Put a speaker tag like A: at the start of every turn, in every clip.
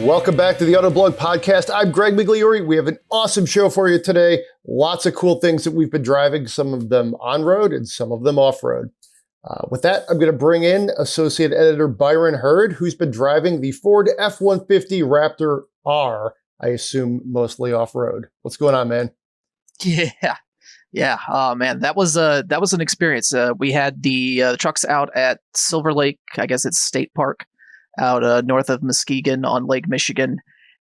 A: Welcome back to the Autoblog Podcast. I'm Greg Migliore. We have an awesome show for you today. Lots of cool things that we've been driving, some of them on-road and some of them off-road. With that, I'm going to bring in Associate Editor Byron Hurd, who's been driving the Ford F-150 Raptor R, I assume mostly off-road. What's going on, man?
B: Yeah. Oh man, that was an experience. We had the trucks out at Silver Lake, I guess it's State Park, out north of Muskegon on Lake Michigan,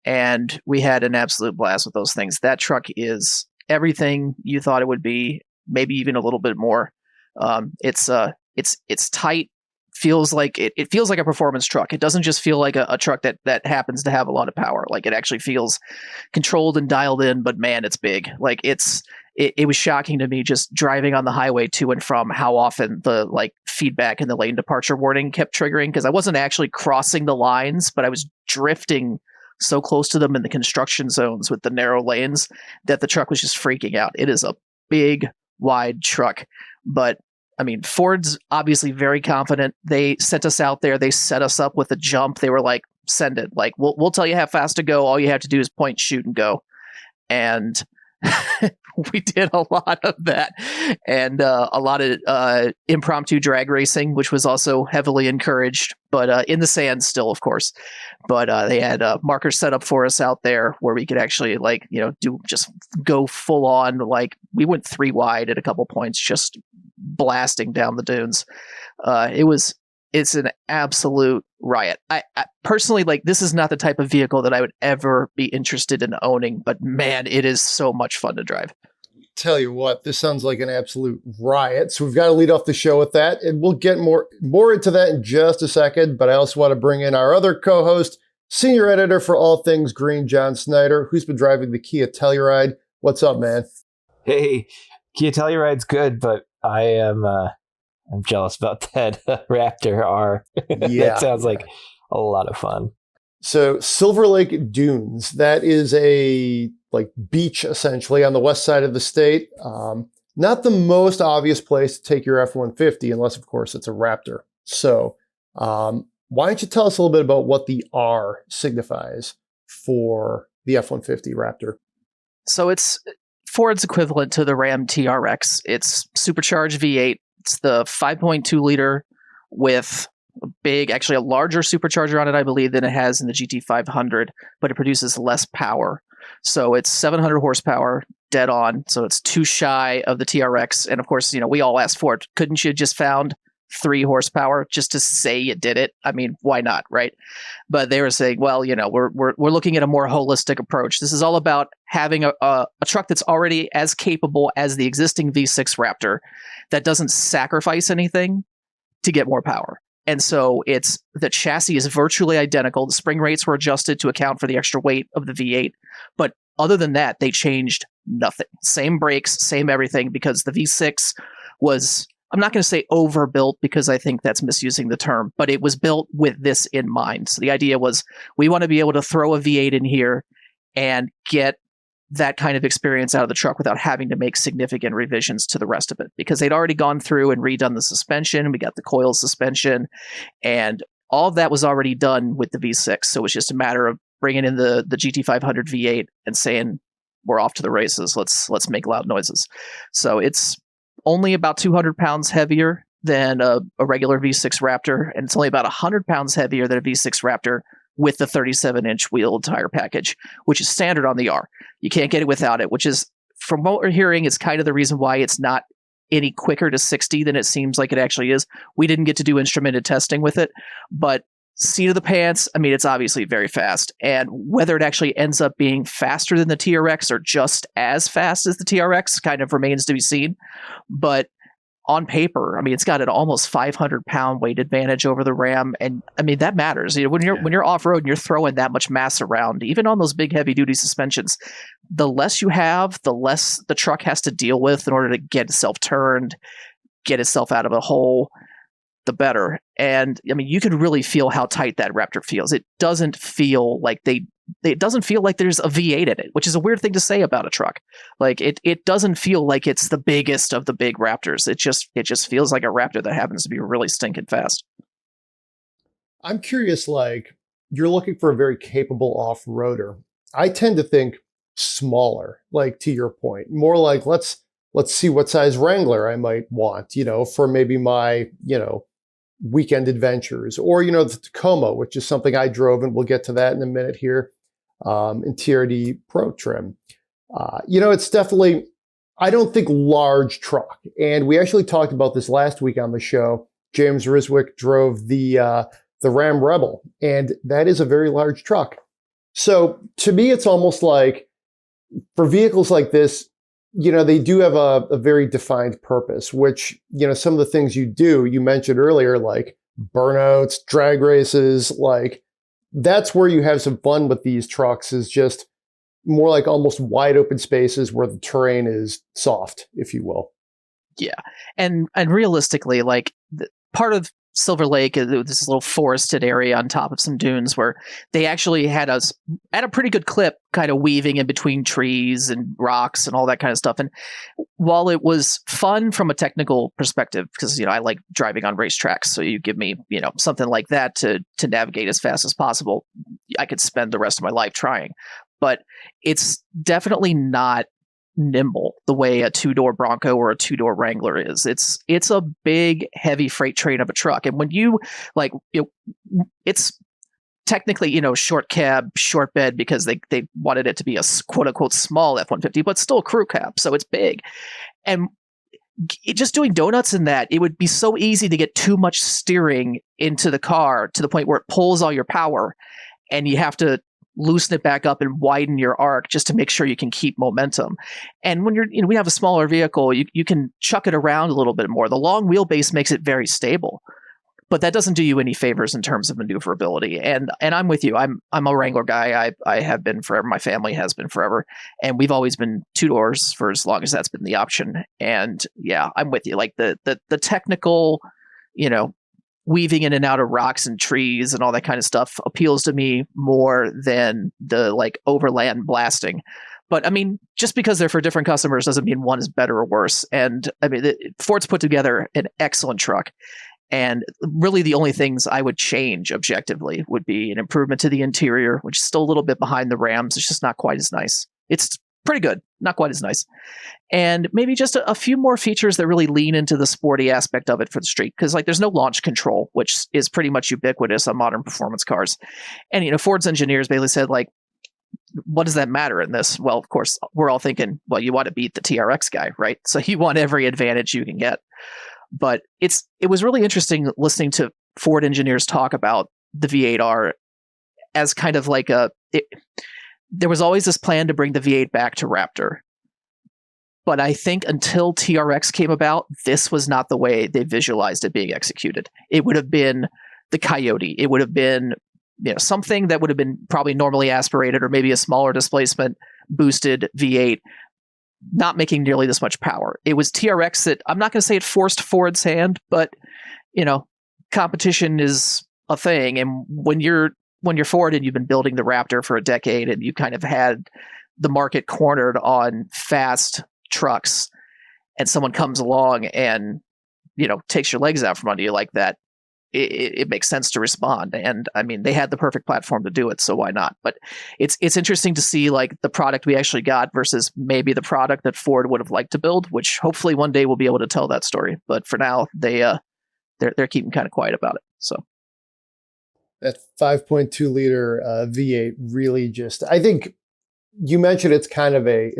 B: and we had an absolute blast with those things. That truck is everything you thought it would be, maybe even a little bit more. It's tight. Feels like it feels like a performance truck. It doesn't just feel like a truck that happens to have a lot of power. Like, it actually feels controlled and dialed in, but man, it's big. Like, it was shocking to me just driving on the highway to and from how often the feedback and the lane departure warning kept triggering, because I wasn't actually crossing the lines, but I was drifting so close to them in the construction zones with the narrow lanes that the truck was just freaking out. It is a big, wide truck, but I mean, Ford's obviously very confident. They sent us out there. They set us up with a jump. They were like, send it. Like, we'll tell you how fast to go. All you have to do is point, shoot, and go. And we did a lot of that, and a lot of impromptu drag racing, which was also heavily encouraged, but in the sand still, of course. But they had markers set up for us out there where we could actually just go full on. Like, we went 3 wide at a couple points, just blasting down the dunes. It's an absolute riot. I personally, this is not the type of vehicle that I would ever be interested in owning, but man, it is so much fun to drive.
A: Tell you what, this sounds like an absolute riot. So we've got to lead off the show with that, and we'll get more into that in just a second. But I also want to bring in our other co-host, senior editor for all things green, John Snyder, who's been driving the Kia Telluride. What's up, man?
C: Hey, Kia Telluride's good, but I'm jealous about that Raptor R.
A: Yeah.
C: That sounds like a lot of fun.
A: So Silver Lake Dunes, that is a beach essentially on the west side of the state. Not the most obvious place to take your F-150, unless of course it's a Raptor. So why don't you tell us a little bit about what the R signifies for the F-150 Raptor?
B: So it's Ford's equivalent to the Ram TRX. It's supercharged V8. It's the 5.2 liter with a larger supercharger on it, I believe, than it has in the GT500, but it produces less power. So it's 700 horsepower, dead on. So it's 2 shy of the TRX. And of course, we all asked for it. Couldn't you have just found 3 horsepower just to say you did it? I mean, why not, right? But they were saying, well, we're looking at a more holistic approach. This is all about having a truck that's already as capable as the existing V6 Raptor that doesn't sacrifice anything to get more power. And so the chassis is virtually identical. The spring rates were adjusted to account for the extra weight of the V8. But other than that, they changed nothing. Same brakes, same everything, because the V6 was, I'm not going to say overbuilt because I think that's misusing the term, but it was built with this in mind. So the idea was, we want to be able to throw a V8 in here and get that kind of experience out of the truck without having to make significant revisions to the rest of it, because they'd already gone through and redone the suspension. We got the coil suspension, and all of that was already done with the V6. So it was just a matter of bringing in the GT500 V8 and saying, we're off to the races. Let's make loud noises. So it's only about 200 pounds heavier than a regular V6 Raptor, and it's only about 100 pounds heavier than a V6 Raptor with the 37-inch wheel tire package, which is standard on the R. You can't get it without it, which is, from what we're hearing, is kind of the reason why it's not any quicker to 60 than it seems like it actually is. We didn't get to do instrumented testing with it, but seat of the pants, I mean, it's obviously very fast. And whether it actually ends up being faster than the TRX or just as fast as the TRX kind of remains to be seen. But on paper, I mean, it's got an almost 500-pound weight advantage over the Ram, and I mean that matters. When you're off road and you're throwing that much mass around, even on those big heavy duty suspensions, the less you have, the less the truck has to deal with in order to get itself turned, get itself out of a hole, the better. And I mean, you can really feel how tight that Raptor feels. It doesn't feel like there's a V8 in it, which is a weird thing to say about a truck. Like it doesn't feel like it's the biggest of the big Raptors. It just feels like a Raptor that happens to be really stinking fast.
A: I'm curious, you're looking for a very capable off-roader, I tend to think smaller, like to your point, more like let's see what size Wrangler I might want, for maybe my, weekend adventures, or, the Tacoma, which is something I drove, and we'll get to that in a minute here, in TRD Pro trim. It's definitely, I don't think large truck. And we actually talked about this last week on the show. James Riswick drove the Ram Rebel, and that is a very large truck. So to me, it's almost like for vehicles like this, they do have a very defined purpose, which, some of the things you mentioned earlier, like burnouts, drag races, like that's where you have some fun with these trucks, is just more like almost wide open spaces where the terrain is soft, if you will.
B: Yeah. And realistically, like part of Silver Lake is this little forested area on top of some dunes where they actually had us at a pretty good clip kind of weaving in between trees and rocks and all that kind of stuff. And while it was fun from a technical perspective, because, I like driving on racetracks, so you give me, something like that to navigate as fast as possible, I could spend the rest of my life trying. But it's definitely not nimble the way a two-door Bronco or a two-door Wrangler is. It's a big, heavy freight train of a truck. And when you it's technically, short cab, short bed, because they wanted it to be a quote unquote small F-150, but still a crew cab. So it's big. And just doing donuts in that, it would be so easy to get too much steering into the car to the point where it pulls all your power, and you have to loosen it back up and widen your arc just to make sure you can keep momentum. And when we have a smaller vehicle, you can chuck it around a little bit more. The long wheelbase makes it very stable, but that doesn't do you any favors in terms of maneuverability. And I'm with you. I'm a Wrangler guy. I have been forever. My family has been forever. And we've always been two doors for as long as that's been the option. And yeah, I'm with you. Like the technical, weaving in and out of rocks and trees and all that kind of stuff appeals to me more than the like overland blasting. But I mean, just because they're for different customers doesn't mean one is better or worse. And I mean, Ford's put together an excellent truck. And really the only things I would change objectively would be an improvement to the interior, which is still a little bit behind the Rams. It's just not quite as nice. It's pretty good, not quite as nice. And maybe just a few more features that really lean into the sporty aspect of it for the street. Because there's no launch control, which is pretty much ubiquitous on modern performance cars. And, Ford's engineers basically said, like, what does that matter in this? Well, of course, we're all thinking, well, you want to beat the TRX guy, right? So you want every advantage you can get. But it was really interesting listening to Ford engineers talk about the V8R as kind of like there was always this plan to bring the V8 back to Raptor. But I think until TRX came about, this was not the way they visualized it being executed. It would have been the Coyote. It would have been something that would have been probably normally aspirated, or maybe a smaller displacement boosted V8, not making nearly this much power. It was TRX that, I'm not going to say it forced Ford's hand, but competition is a thing. And when you're Ford and you've been building the Raptor for a decade and you kind of had the market cornered on fast trucks, and someone comes along and takes your legs out from under you like that, it makes sense to respond. And I mean, they had the perfect platform to do it, so why not? But it's interesting to see like the product we actually got versus maybe the product that Ford would have liked to build, which hopefully one day we'll be able to tell that story. But for now, they're keeping kind of quiet about it. So
A: that 5.2 liter V8 really just, I think you mentioned it's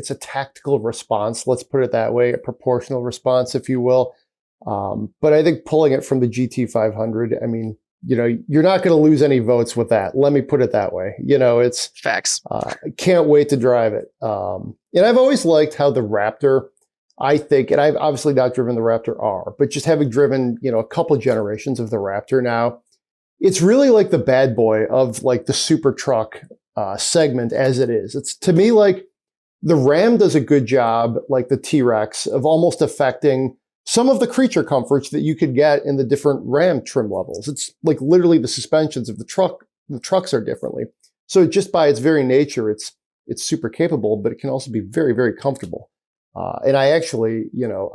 A: a tactical response. Let's put it that way, a proportional response, if you will. But I think pulling it from the GT500, I mean, you're not going to lose any votes with that. Let me put it that way. It's
B: facts.
A: Can't wait to drive it. And I've always liked how the Raptor, I think, and I've obviously not driven the Raptor R, but just having driven, a couple generations of the Raptor now, it's really like the bad boy of like the super truck segment as it is. It's to me like the Ram does a good job, like the T-Rex, of almost affecting some of the creature comforts that you could get in the different Ram trim levels. It's like literally the suspensions of the trucks are differently. So just by its very nature, it's super capable, but it can also be very, very comfortable. And I actually,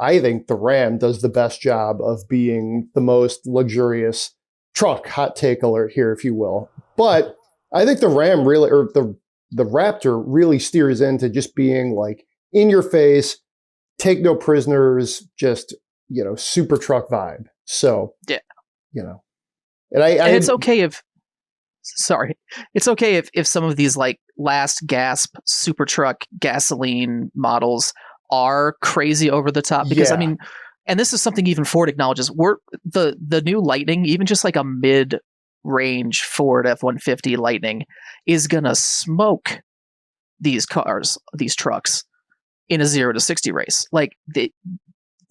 A: I think the Ram does the best job of being the most luxurious truck. Hot take alert here, if you will. But I think the Ram really, or the Raptor really steers into just being like in your face, take no prisoners, just, super truck vibe. So,
B: Yeah.
A: And
B: it's okay if some of these like last gasp super truck gasoline models are crazy over the top, because I mean, and this is something even Ford acknowledges, the new Lightning, even just like a mid-range Ford F-150 Lightning, is gonna smoke these trucks in a 0 to 60 race. Like, the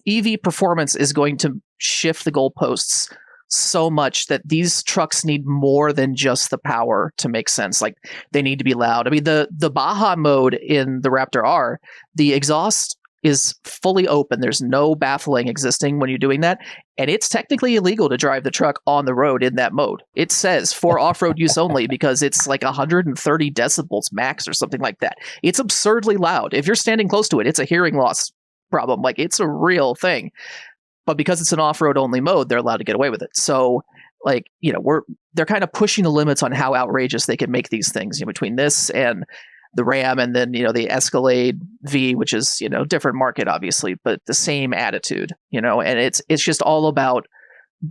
B: EV performance is going to shift the goalposts so much that these trucks need more than just the power to make sense. Like, they need to be loud. I mean, the Baja mode in the Raptor R, the exhaust is fully open. There's no baffling existing when you're doing that. And it's technically illegal to drive the truck on the road in that mode. It says for off-road use only, because it's like 130 decibels max or something like that. It's absurdly loud. If you're standing close to it, it's a hearing loss problem. Like, it's a real thing. But because it's an off-road only mode, they're allowed to get away with it. So, like, they're kind of pushing the limits on how outrageous they can make these things, between this and the Ram, and then, the Escalade V, which is, different market, obviously, but the same attitude, and it's just all about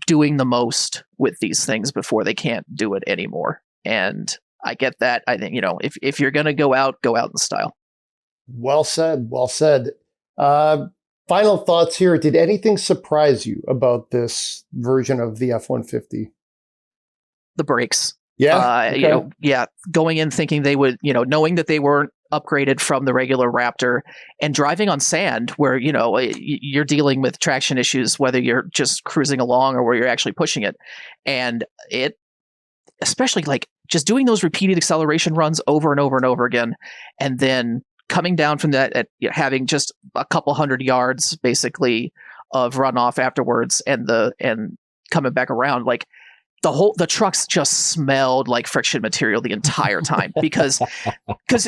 B: doing the most with these things before they can't do it anymore. And I get that. I think, if you're going to go out in style.
A: Well said. Well said. Final thoughts here. Did anything surprise you about this version of the F-150?
B: The brakes.
A: Yeah. Okay.
B: Going in thinking they would, knowing that they weren't upgraded from the regular Raptor, and driving on sand where, you're dealing with traction issues, whether you're just cruising along or where you're actually pushing it. And it, especially like just doing those repeated acceleration runs over and over and over again, and then coming down from that at having just a couple hundred yards basically of runoff afterwards, and coming back around, like, the trucks just smelled like friction material the entire time, because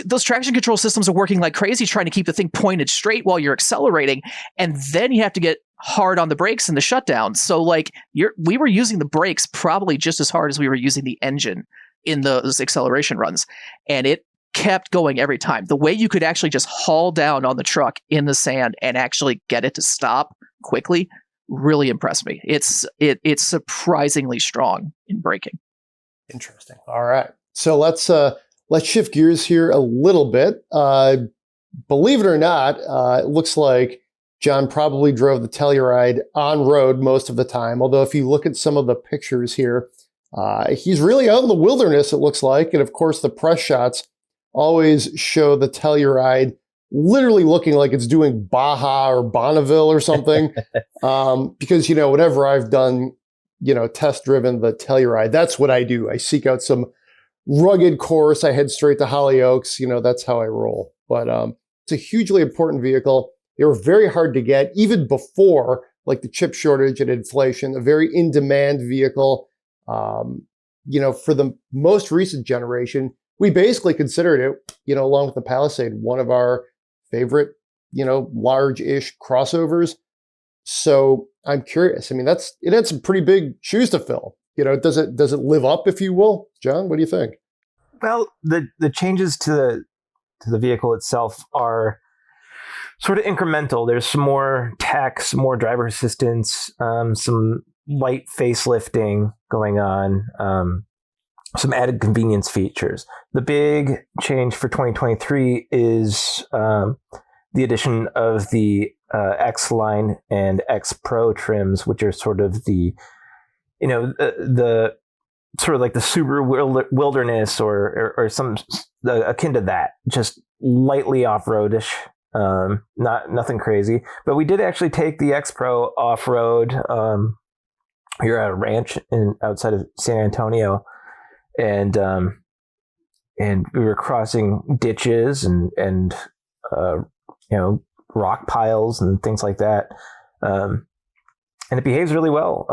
B: those traction control systems are working like crazy trying to keep the thing pointed straight while you're accelerating, and then you have to get hard on the brakes in the shutdown. So like we were using the brakes probably just as hard as we were using the engine in those acceleration runs, and it kept going every time. The way you could actually just haul down on the truck in the sand and actually get it to stop quickly really impressed me. It's surprisingly strong in braking.
A: Interesting. All right. So let's shift gears here a little bit. Believe it or not, it looks like John probably drove the Telluride on road most of the time. Although if you look at some of the pictures here, he's really out in the wilderness, it looks like. And of course, the press shots always show the Telluride literally looking like it's doing Baja or Bonneville or something. Because, whenever I've done, test driven the Telluride, that's what I do. I seek out some rugged course. I head straight to Hollyoaks. That's how I roll. But it's a hugely important vehicle. They were very hard to get, even before like the chip shortage and inflation, a very in-demand vehicle. For the most recent generation, we basically considered it, along with the Palisade, one of our favorite, large-ish crossovers. So I'm curious. I mean, it had some pretty big shoes to fill. Does it live up, if you will? John, what do you think?
C: Well, the changes to the vehicle itself are sort of incremental. There's some more tech, some more driver assistance, some light facelifting going on, some added convenience features. The big change for 2023 is the addition of the X Line and X Pro trims, which are sort of the sort of like the Subaru Wilderness or some akin to that, just lightly off-roadish, nothing crazy. But we did actually take the X Pro off-road. You're at a ranch outside of San Antonio, and we were crossing ditches and rock piles and things like that, and it behaves really well.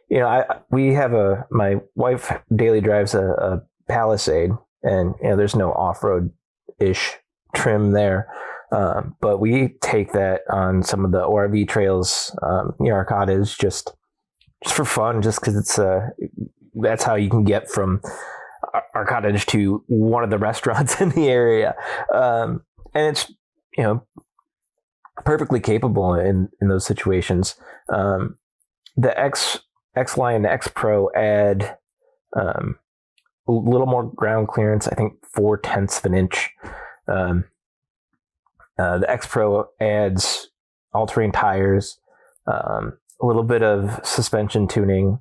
C: My wife daily drives a Palisade, and there's no off-road ish trim there, but we take that on some of the ORV trails near our cottage just for fun, just because it's that's how you can get from our cottage to one of the restaurants in the area. And it's, perfectly capable in those situations. The X Line, the X Pro add a little more ground clearance, I think 0.4 of an inch. The X Pro adds all-terrain tires, a little bit of suspension tuning,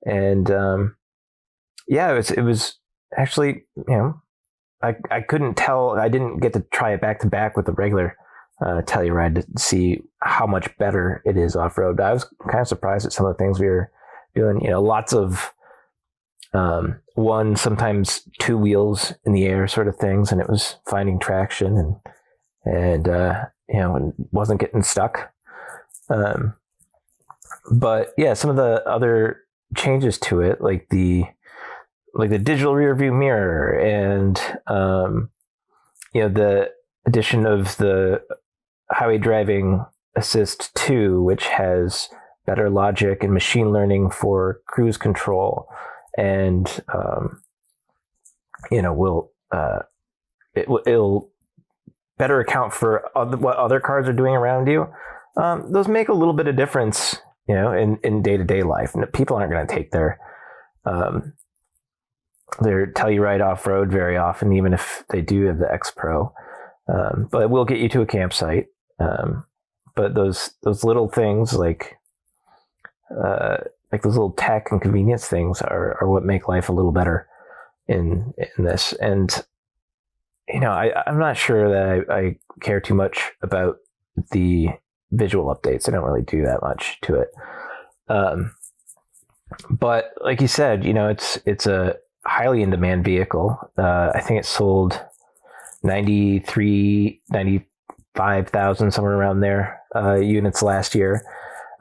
C: and it was actually, I couldn't tell. I didn't get to try it back to back with the regular Telluride to see how much better it is off road. I was kind of surprised at some of the things we were doing. Lots of one, sometimes two wheels in the air sort of things, and it was finding traction and wasn't getting stuck. But yeah, some of the other changes to it, like the digital rear view mirror and the addition of the highway driving assist 2, which has better logic and machine learning for cruise control, and it'll better account for what other cars are doing around you. Those make a little bit of difference, in day-to-day life. And people aren't going to take their Telluride off-road very often, even if they do have the X Pro. But it will get you to a campsite. But those little things like those little tech and convenience things are what make life a little better in this. And I'm not sure that I care too much about the visual updates. I don't really do that much to it. But like you said, it's a highly in demand vehicle. I think it sold 95,000, somewhere around there, units last year.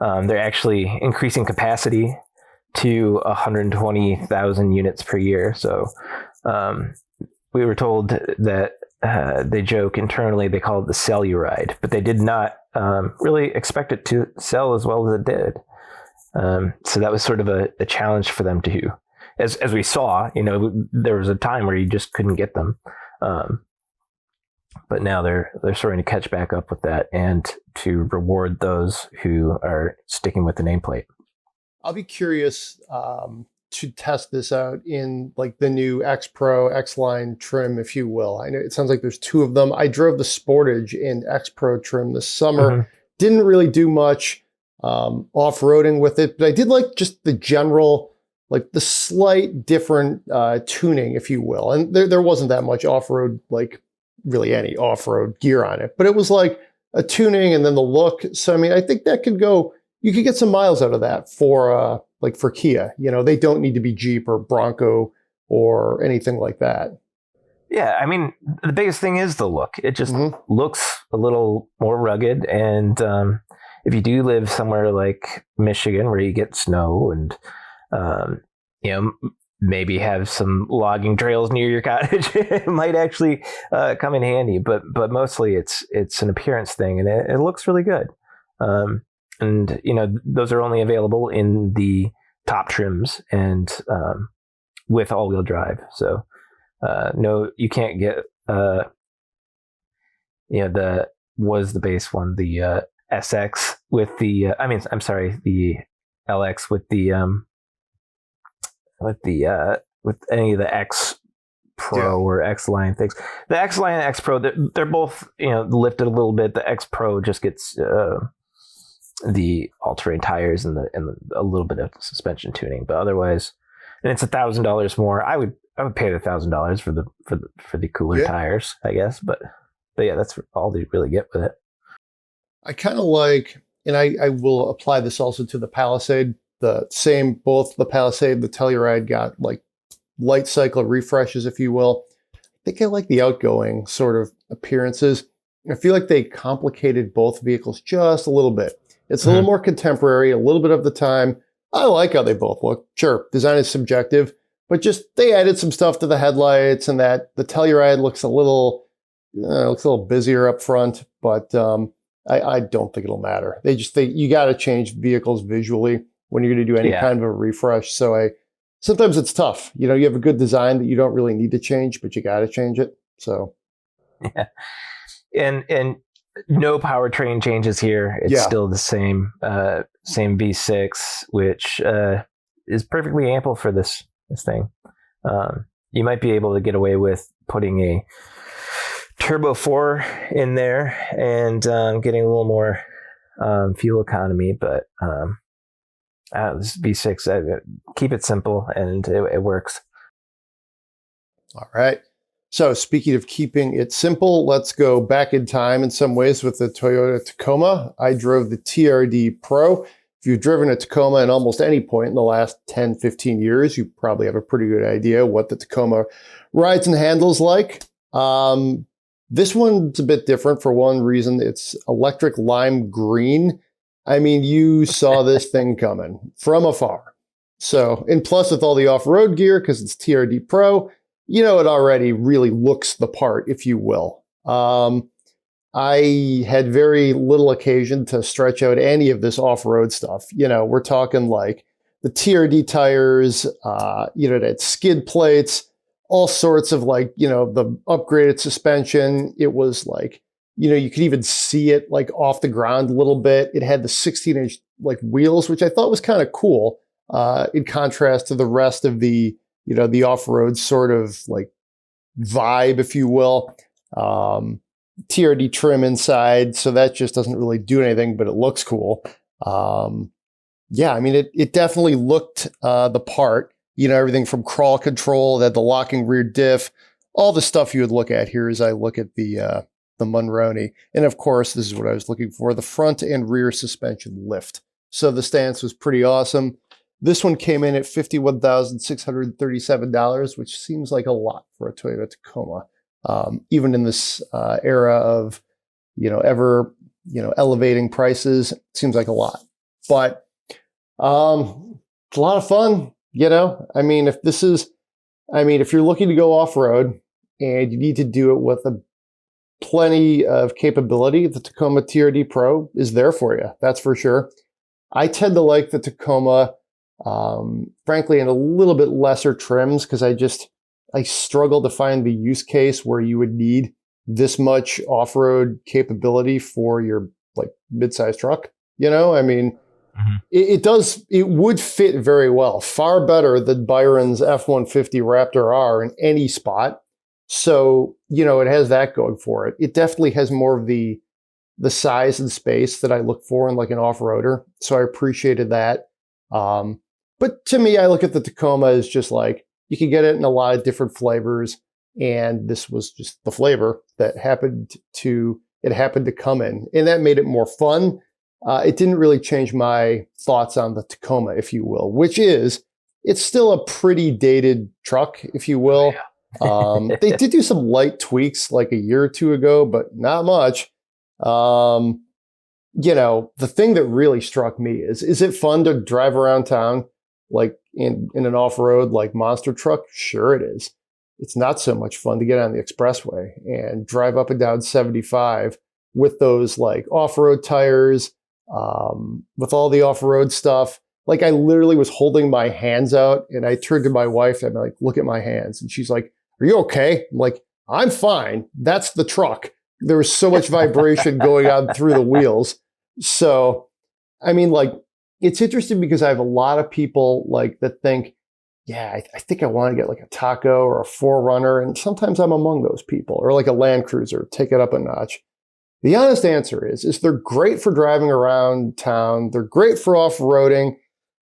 C: They're actually increasing capacity to 120,000 units per year. So we were told that they joke internally, they call it the Telluride, but they did not really expect it to sell as well as it did. So that was sort of a challenge for them to, as we saw, there was a time where you just couldn't get them. But now they're starting to catch back up with that and to reward those who are sticking with the nameplate.
A: I'll be curious to test this out in like the new X Pro, X Line trim, if you will. I know it sounds like there's two of them. I drove the Sportage in X Pro trim this summer. Mm-hmm. Didn't really do much off-roading with it, but I did like just the general, like the slight different tuning, if you will. And there wasn't that much off-road, like really any off-road gear on it, but it was like a tuning and then the look. So, I mean, I think that could go, you could get some miles out of that for Kia. They don't need to be Jeep or Bronco or anything like that.
C: Yeah, I mean, the biggest thing is the look. It just looks a little more rugged. And if you do live somewhere like Michigan where you get snow and, maybe have some logging trails near your cottage, it might actually come in handy. But mostly it's an appearance thing, and it looks really good. And those are only available in the top trims and with all-wheel drive. So no, you can't get the base one, the SX with the the LX with any of the X Pro or X Line things. The X Line and X Pro, they're both lifted a little bit. The X Pro just gets the all-terrain tires and a little bit of suspension tuning, but otherwise, and it's $1,000 more. I would pay the $1,000 for the cooler tires, I guess. But yeah, that's all they really get with it.
A: I kind of like, and I will apply this also to the Palisade. Both the Palisade, the Telluride got like light cycle refreshes, if you will. I think I like the outgoing sort of appearances. I feel like they complicated both vehicles just a little bit. It's a little more contemporary, a little bit of the time. I like how they both look. Sure, design is subjective, but just they added some stuff to the headlights, and that the Telluride looks a little busier up front, but I don't think it'll matter. You got to change vehicles visually when you're going to do any kind of a refresh. So I sometimes it's tough. You know, you have a good design that you don't really need to change, but you got to change it. So,
C: yeah. And no powertrain changes here. It's still the same V6, which is perfectly ample for this thing. You might be able to get away with putting a Turbo 4 in there and getting a little more fuel economy, but this V6, keep it simple, and it works.
A: All right. So speaking of keeping it simple, let's go back in time in some ways with the Toyota Tacoma. I drove the TRD Pro. If you've driven a Tacoma at almost any point in the last 10, 15 years, you probably have a pretty good idea what the Tacoma rides and handles like. This one's a bit different for one reason. It's electric lime green. I mean, you saw this thing coming from afar. So, and plus with all the off-road gear, because it's TRD Pro, you know, it already really looks the part, if you will. I had very little occasion to stretch out any of this off-road stuff. You know, we're talking like the TRD tires, you know, that skid plates, all sorts of like, you know, the upgraded suspension. It was like, you know, you could even see it like off the ground a little bit. It had the 16-inch like wheels, which I thought was kind of cool in contrast to the rest of the, you know, the off-road sort of like vibe, if you will. TRD trim inside, so that just doesn't really do anything, but it looks cool. Yeah, I mean, it definitely looked the part. You know, everything from crawl control, that the locking rear diff, all the stuff you would look at here as I look at the Monroney. And of course, this is what I was looking for, the front and rear suspension lift. So the stance was pretty awesome. This one came in at $51,637, which seems like a lot for a Toyota Tacoma. Even in this era of, you know, ever, you know, elevating prices, it seems like a lot. But it's a lot of fun, you know. I mean, if you're looking to go off-road and you need to do it with plenty of capability, the Tacoma TRD Pro is there for you. That's for sure. I tend to like the Tacoma, frankly, in a little bit lesser trims because I struggle to find the use case where you would need this much off-road capability for your like mid-size truck. You know, I mean, it would fit very well, far better than Byron's F-150 Raptor R in any spot. So, you know, it has that going for it. It definitely has more of the size and space that I look for in like an off-roader. So I appreciated that. But to me, I look at the Tacoma as just like, you can get it in a lot of different flavors. And this was just the flavor that happened to come in. And that made it more fun. It didn't really change my thoughts on the Tacoma, if you will, which is, it's still a pretty dated truck, if you will. They did do some light tweaks like a year or two ago, but not much. You know, the thing that really struck me is it fun to drive around town like in an off-road like monster truck? Sure it is. It's not so much fun to get on the expressway and drive up and down 75 with those like off-road tires, with all the off-road stuff. Like I literally was holding my hands out and I turned to my wife and I'm like, look at my hands. And she's like, are you okay? I'm like, I'm fine. That's the truck. There was so much vibration going on through the wheels. So, I mean, like, it's interesting because I have a lot of people like that think, yeah, I think I want to get like a Taco or a 4Runner. And sometimes I'm among those people, or like a Land Cruiser, take it up a notch. The honest answer is they're great for driving around town. They're great for off-roading,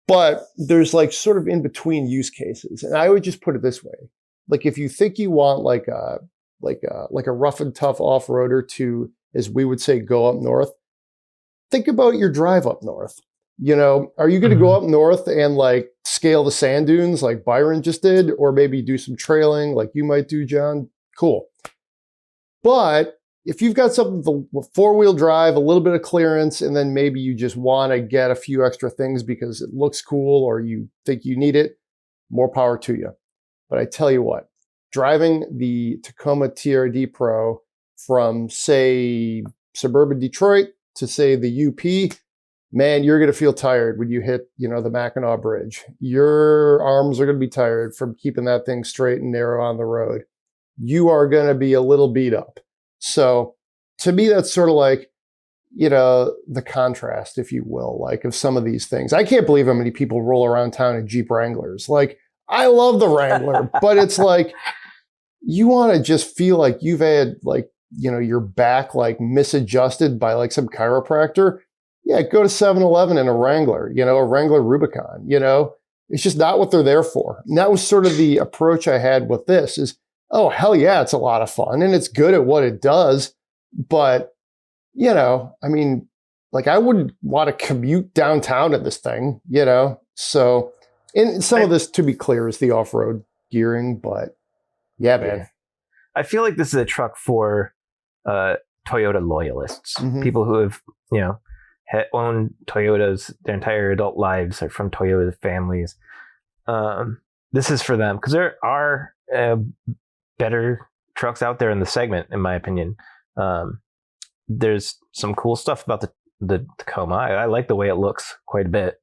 A: but there's like sort of in between use cases. And I would just put it this way. Like if you think you want like a rough and tough off-roader to, as we would say, go up north, think about your drive up north. You know, are you going to go up north and like scale the sand dunes like Byron just did, or maybe do some trailing like you might do, John? Cool. But if you've got something with four-wheel drive, a little bit of clearance, and then maybe you just want to get a few extra things because it looks cool or you think you need it, more power to you. But I tell you what, driving the Tacoma TRD Pro from, say, suburban Detroit to, say, the UP, man, you're going to feel tired when you hit, the Mackinac Bridge. Your arms are going to be tired from keeping that thing straight and narrow on the road. You are going to be a little beat up. So to me, that's sort of like, the contrast, if you will, like of some of these things. I can't believe how many people roll around town in Jeep Wranglers. Like, I love the Wrangler, but it's like, you want to just feel like you've had like, your back like misadjusted by like some chiropractor. Yeah, go to 7-Eleven in a Wrangler, a Wrangler Rubicon, it's just not what they're there for. And that was sort of the approach I had with this is, oh, hell yeah, it's a lot of fun and it's good at what it does. But, I wouldn't want to commute downtown in this thing, So, and some of this, to be clear, is the off-road gearing, but yeah, man.
C: I feel like this is a truck for Toyota loyalists,
A: Mhm.
C: people who have, owned Toyotas their entire adult lives, are from Toyota families. This is for them because there are better trucks out there in the segment, in my opinion. There's some cool stuff about the Tacoma. I like the way it looks quite a bit,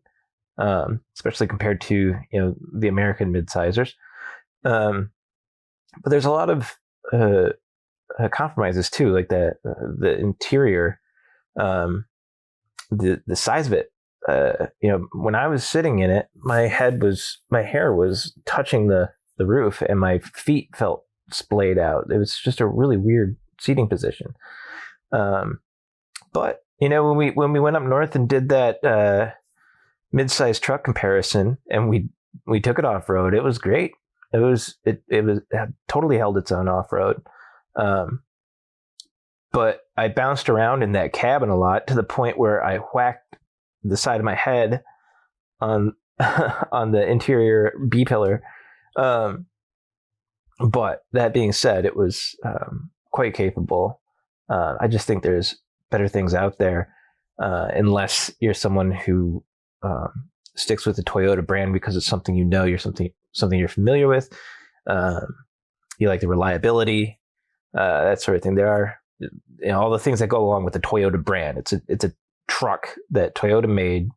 C: especially compared to the American midsiders. But there's a lot of compromises too, like the interior, the size of it. When I was sitting in it, my hair was touching the roof, and my feet felt splayed out. It was just a really weird seating position. But when we went up north and did that mid-sized truck comparison, and we took it off road, it was great. It totally held its own off road. But I bounced around in that cabin a lot to the point where I whacked the side of my head on on the interior B pillar. But that being said, it was quite capable. I just think there's better things out there, unless you're someone who sticks with the Toyota brand because it's something you're something you're familiar with. You like the reliability, that sort of thing. There are all the things that go along with the Toyota brand. It's a truck that Toyota made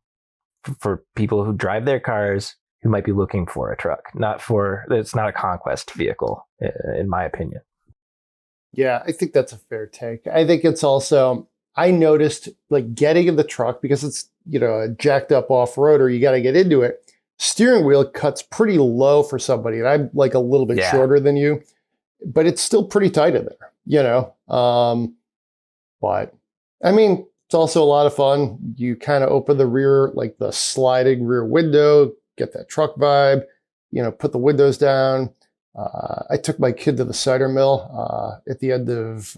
C: for people who drive their cars who might be looking for a truck. It's not a conquest vehicle, in my opinion.
A: Yeah, I think that's a fair take. I think it's also, I noticed like getting in the truck because it's, a jacked up off-roader, you got to get into it. Steering wheel cuts pretty low for somebody, and I'm like a little bit shorter than you, but it's still pretty tight in there, But it's also a lot of fun. You kind of open the rear, like the sliding rear window, get that truck vibe, put the windows down. I took my kid to the cider mill at the end of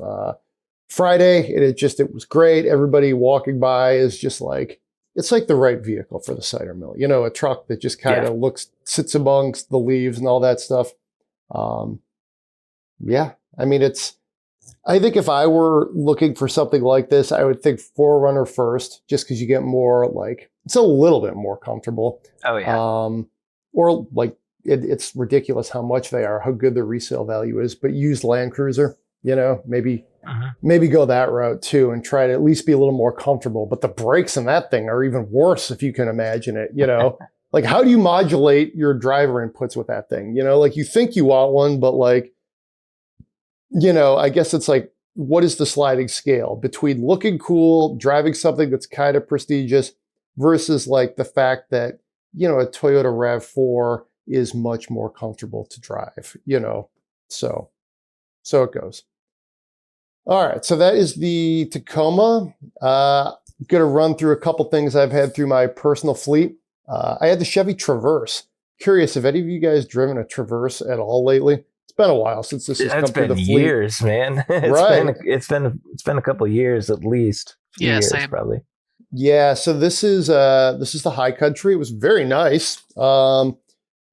A: Friday, and it was great. Everybody walking by is just like, it's like the right vehicle for the cider mill. A truck that just kind of sits amongst the leaves and all that stuff. I think if I were looking for something like this, I would think 4Runner first, just because you get more it's a little bit more comfortable.
C: Oh yeah.
A: Or it's ridiculous how much they are, how good the resale value is. But used Land Cruiser, maybe go that route too and try to at least be a little more comfortable. But the brakes in that thing are even worse if you can imagine it. Like how do you modulate your driver inputs with that thing? You think you want one, but I guess it's like, what is the sliding scale between looking cool, driving something that's kind of prestigious versus like the fact that, a Toyota RAV4 is much more comfortable to drive, so it goes. All right. So that is the Tacoma. I'm going to run through a couple things I've had through my personal fleet. I had the Chevy Traverse. Curious if any of you guys driven a Traverse at all lately? It's been a while since this has come through the fleet.
C: It's been years, man. It's been a couple of years at least.
B: Yeah,
C: years,
B: same.
C: Probably.
A: Yeah, so this is the High Country. It was very nice,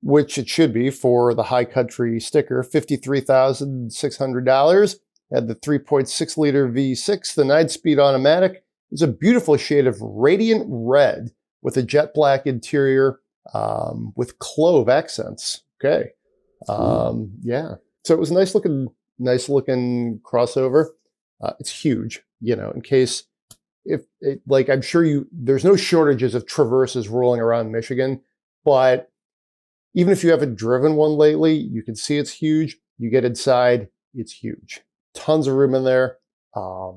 A: which it should be for the High Country sticker. $53,600. Had the 3.6 liter V6, the 9-speed automatic. It's a beautiful shade of radiant red with a jet black interior with clove accents. Okay. Yeah. So it was a nice looking crossover. It's huge, in case like, I'm sure there's no shortages of Traverses rolling around Michigan, but even if you haven't driven one lately, you can see it's huge. You get inside, it's huge. Tons of room in there. I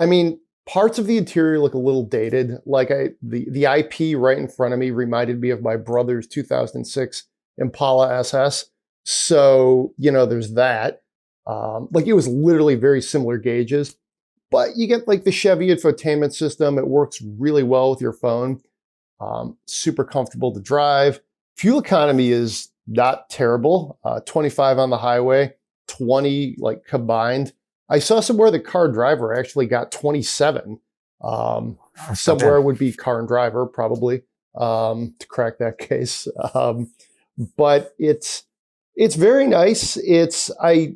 A: mean, parts of the interior look a little dated. Like the IP right in front of me reminded me of my brother's 2006 Impala SS. So, there's that. Like it was literally very similar gauges, but you get like the Chevy infotainment system. It works really well with your phone. Super comfortable to drive. Fuel economy is not terrible. 25 on the highway, 20 like combined. I saw somewhere the car and driver actually got 27. Somewhere would be car and driver probably to crack that case. But it's very nice. I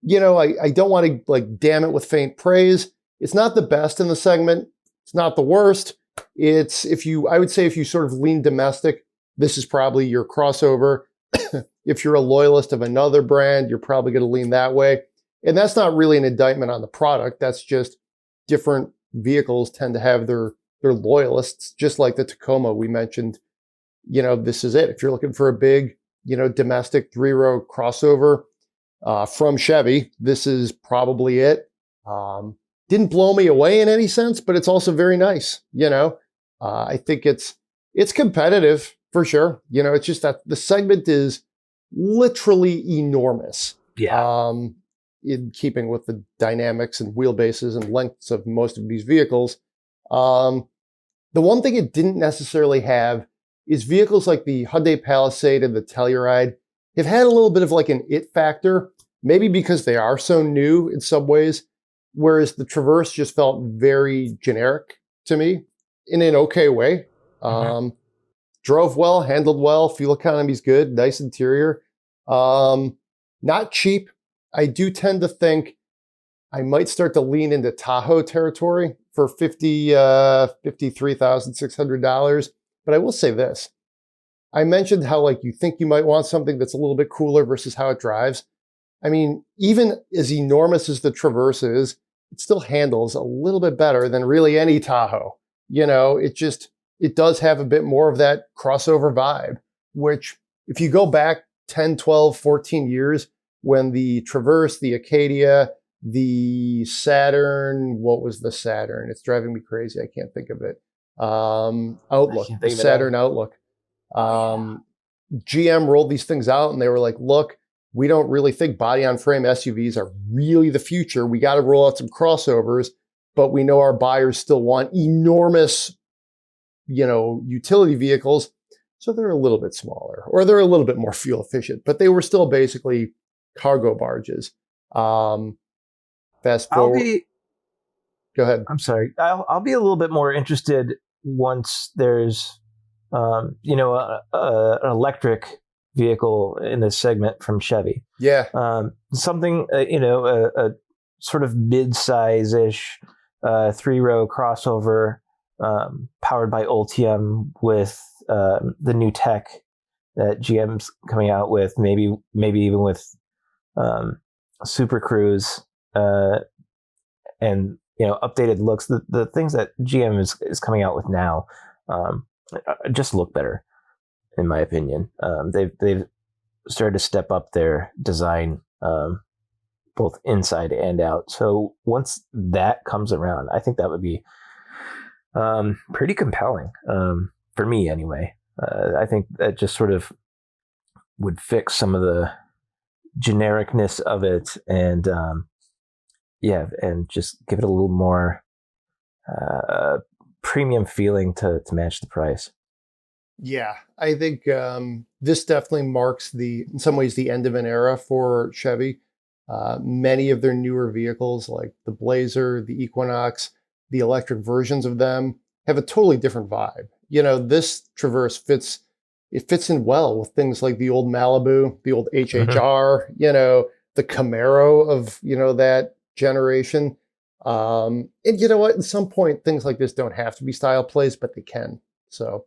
A: don't want to like damn it with faint praise. It's not the best in the segment. It's not the worst. I would say if you sort of lean domestic, this is probably your crossover. If you're a loyalist of another brand, you're probably going to lean that way. And that's not really an indictment on the product. That's just different vehicles tend to have their loyalists, just like the Tacoma we mentioned. This is it. If you're looking for a big, domestic 3-row crossover from Chevy, this is probably it. Didn't blow me away in any sense, but it's also very nice. I think it's competitive for sure. It's just that the segment is literally enormous.
C: Yeah.
A: In keeping with the dynamics and wheelbases and lengths of most of these vehicles. The one thing it didn't necessarily have is vehicles like the Hyundai Palisade and the Telluride have had a little bit of like an it factor, maybe because they are so new in some ways, whereas the Traverse just felt very generic to me in an okay way. Drove well, handled well, fuel economy's good, nice interior. Not cheap. I do tend to think I might start to lean into Tahoe territory for $53,600. But I will say this. I mentioned how like you think you might want something that's a little bit cooler versus how it drives. I mean, even as enormous as the Traverse is, it still handles a little bit better than really any Tahoe. It does have a bit more of that crossover vibe, which if you go back 10, 12, 14 years, when the Traverse, the Acadia, the Saturn, what was the Saturn? It's driving me crazy. I can't think of it. Outlook, the Saturn Outlook. GM rolled these things out and they were like, look, we don't really think body on frame SUVs are really the future. We got to roll out some crossovers, but we know our buyers still want enormous, utility vehicles. So they're a little bit smaller or they're a little bit more fuel efficient, but they were still basically cargo barges. Fast forward. Go ahead.
C: I'm sorry. I'll be a little bit more interested once there's, an electric vehicle in this segment from Chevy.
A: Yeah.
C: Something, a sort of mid-size-ish 3-row crossover powered by Ultium with the new tech that GM's coming out with, maybe even with Super Cruise and updated looks. The things that GM is coming out with now just look better, in my opinion. They've started to step up their design, both inside and out. So once that comes around, I think that would be pretty compelling for me, anyway. I think that just sort of would fix some of the genericness of it, and and just give it a little more premium feeling to match the price.
A: Yeah, I think this definitely marks in some ways, the end of an era for Chevy. Many of their newer vehicles, like the Blazer, the Equinox, the electric versions of them, have a totally different vibe. This Traverse fits in well with things like the old Malibu, the old HHR, the Camaro of, that generation. And you know what? At some point, things like this don't have to be style plays, but they can. So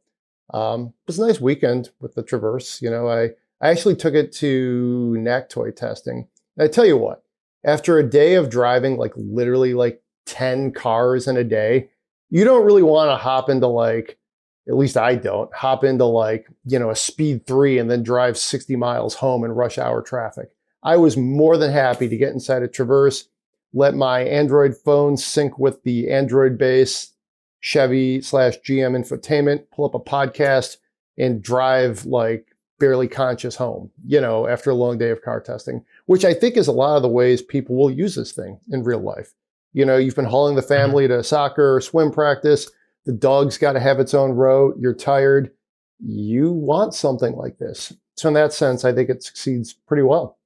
A: it was a nice weekend with the Traverse. I actually took it to NAC toy testing. And I tell you what, after a day of driving, like literally like 10 cars in a day, you don't really want to hop into like, at least I don't, hop into like, a speed 3 and then drive 60 miles home in rush hour traffic. I was more than happy to get inside a Traverse, let my Android phone sync with the Android base Chevy/GM infotainment, pull up a podcast, and drive like barely conscious home, after a long day of car testing, which I think is a lot of the ways people will use this thing in real life. You've been hauling the family to soccer or swim practice. The dog's got to have its own row. You're tired. You want something like this. So in that sense, I think it succeeds pretty well.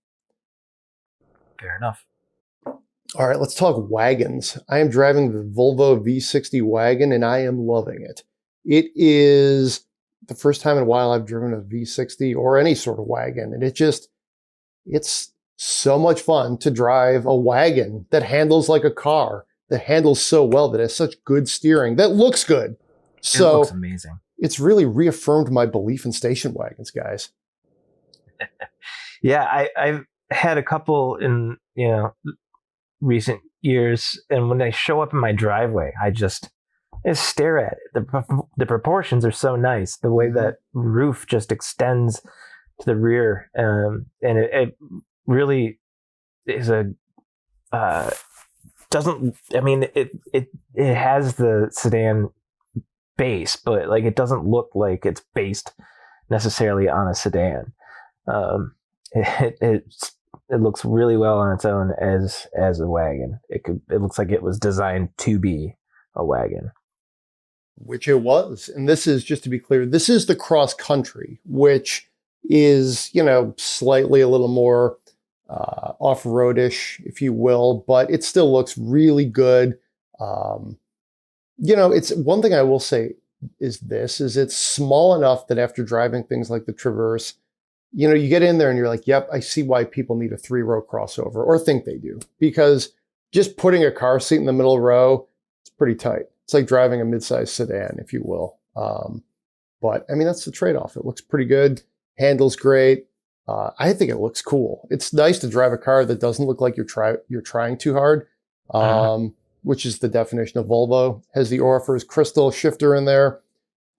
C: Fair enough.
A: All right, let's talk wagons. I am driving the Volvo V60 wagon, and I am loving it. It is the first time in a while I've driven a V60 or any sort of wagon, and it's so much fun to drive a wagon that handles like a car, that handles so well, that has such good steering, that looks good. So
C: it looks amazing.
A: It's really reaffirmed my belief in station wagons, guys.
C: Yeah, I've had a couple in recent years, and when they show up in my driveway, I just stare at it. The proportions are so nice. The way that roof just extends to the rear, and it really is a doesn't. I mean, it has the sedan base, but like it doesn't look like it's based necessarily on a sedan. It looks really well on its own as a wagon. It looks like it was designed to be a wagon.
A: Which it was. And this is, just to be clear, this is the cross country, which is, slightly a little more off-roadish, if you will, but it still looks really good. It's one thing I will say is it's small enough that after driving things like the Traverse, you get in there and you're like, yep, I see why people need a 3-row crossover, or think they do, because just putting a car seat in the middle row, it's pretty tight. It's like driving a mid-sized sedan, if you will. But I mean, that's the trade-off. It looks pretty good, handles great. I think it looks cool. It's nice to drive a car that doesn't look like you're trying too hard, which is the definition of Volvo. Has the Orifice crystal shifter in there.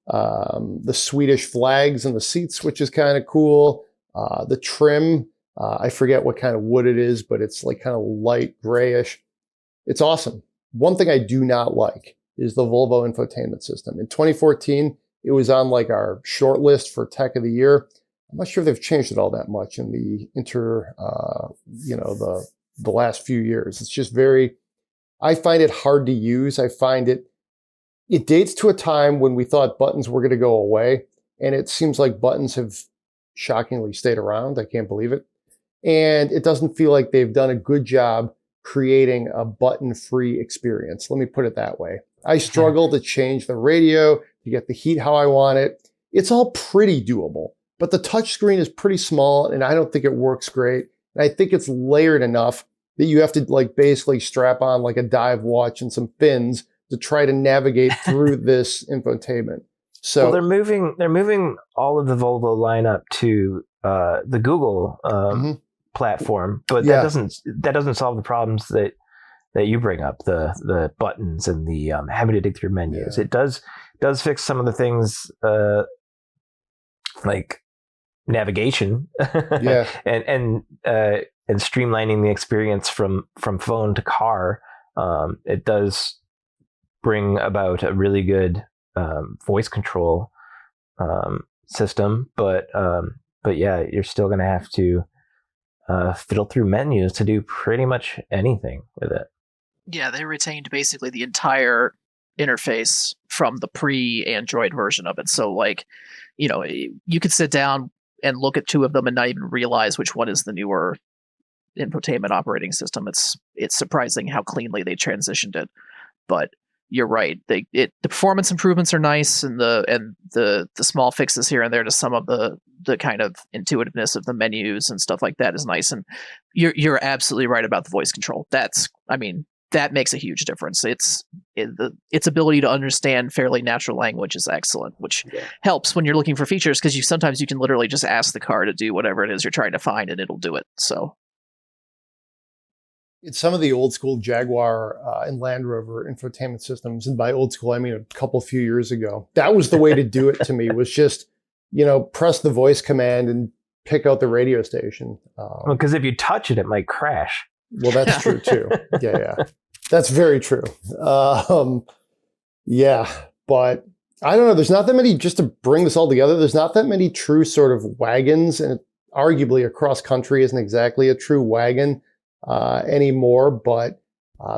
A: The Swedish flags in the seats, which is kind of cool. The trim, I forget what kind of wood it is, but it's like kind of light grayish. It's awesome. One thing I do not like is the Volvo infotainment system. In 2014, it was on like our short list for Tech of the Year. I'm not sure if they've changed it all that much in the the last few years. It's just I find it hard to use. I find it dates to a time when we thought buttons were going to go away, and it seems like buttons have shockingly stayed around. I can't believe it. And it doesn't feel like they've done a good job creating a button-free experience. Let me put it that way. I struggle to change the radio, to get the heat how I want it. It's all pretty doable, but the touchscreen is pretty small, and I don't think it works great. And I think it's layered enough that you have to like basically strap on like a dive watch and some fins to try to navigate through this infotainment. So
C: they're moving all of the Volvo lineup to the Google platform, but that doesn't solve the problems that you bring up, the buttons and the having to dig through menus. Yeah. It does fix some of the things like navigation, and streamlining the experience from phone to car. It does bring about a really good voice control system, but yeah, you're still going to have to fiddle through menus to do pretty much anything with it.
B: Yeah, they retained basically the entire interface from the pre-Android version of it. So like, you could sit down and look at two of them and not even realize which one is the newer infotainment operating system. It's surprising how cleanly they transitioned it, but you're right. The performance improvements are nice, and the small fixes here and there to some of the kind of intuitiveness of the menus and stuff like that is nice. And you're absolutely right about the voice control. That makes a huge difference. Its ability to understand fairly natural language is excellent, which helps when you're looking for features, because sometimes you can literally just ask the car to do whatever it is you're trying to find and it'll do it. So
A: It's some of the old school Jaguar and Land Rover infotainment systems. And by old school, I mean a few years ago. That was the way to do it to me, was just, press the voice command and pick out the radio station.
C: Because if you touch it, it might crash.
A: Well, that's true too. Yeah. That's very true. Yeah, but I don't know. There's not that many, just to bring this all together, there's not that many true sort of wagons, and arguably a cross country isn't exactly a true wagon anymore, but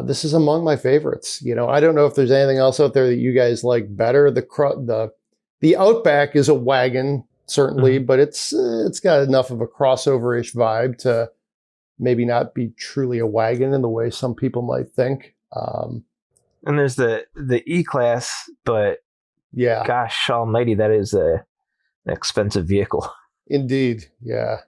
A: this is among my favorites. I don't know if there's anything else out there that you guys like better. The Outback is a wagon, certainly, but it's got enough of a crossover-ish vibe to maybe not be truly a wagon in the way some people might think.
C: And there's the E-Class, but
A: yeah,
C: gosh almighty, that is an expensive vehicle.
A: Indeed, yeah.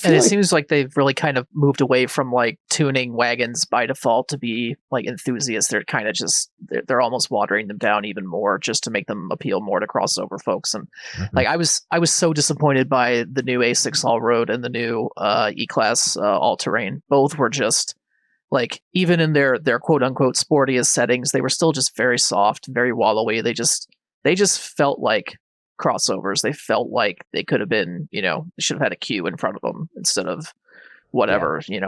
B: And it seems like they've really kind of moved away from like tuning wagons by default to be like enthusiasts. They're kind of just, they're almost watering them down even more just to make them appeal more to crossover folks. And like I was so disappointed by the new A6 All-Road and the new E-Class All-Terrain. Both were just like, even in their quote unquote sportiest settings, they were still just very soft, very wallowy. They just felt like crossovers. They felt like they could have been, they should have had a queue in front of them instead of whatever. Yeah.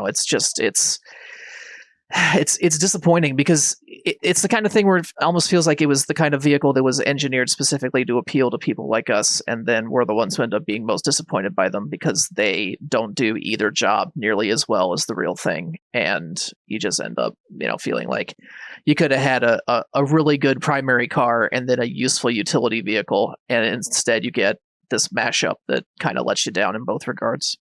B: It's disappointing because it's the kind of thing where it almost feels like it was the kind of vehicle that was engineered specifically to appeal to people like us, and then we're the ones who end up being most disappointed by them because they don't do either job nearly as well as the real thing, and you just end up feeling like you could have had a really good primary car and then a useful utility vehicle, and instead you get this mashup that kind of lets you down in both regards.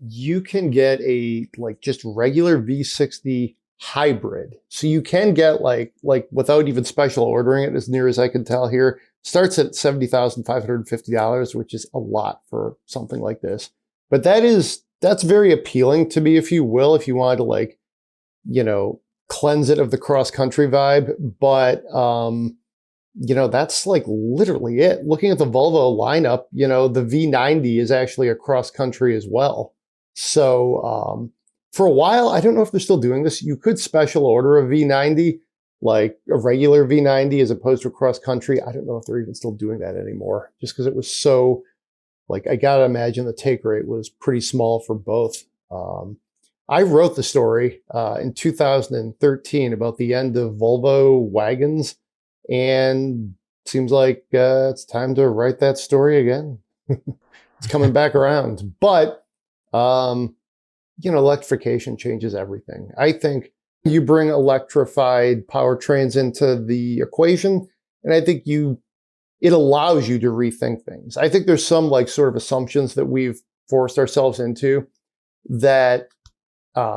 A: You can get a just regular V60 hybrid. So you can get like without even special ordering it, as near as I can tell here, starts at $70,550, which is a lot for something like this. But that's very appealing to me, if you will, if you wanted to cleanse it of the cross country vibe. But that's like literally it. Looking at the Volvo lineup, the V90 is actually a cross country as well. So for a while, I don't know if they're still doing this. You could special order a V90, like a regular V90 as opposed to a cross country. I don't know if they're even still doing that anymore, just because it was so, I got to imagine the take rate was pretty small for both. I wrote the story in 2013 about the end of Volvo wagons, and it seems like it's time to write that story again. It's coming back around. But electrification changes everything. I think you bring electrified powertrains into the equation, and I think it allows you to rethink things. I think there's some sort of assumptions that we've forced ourselves into that, I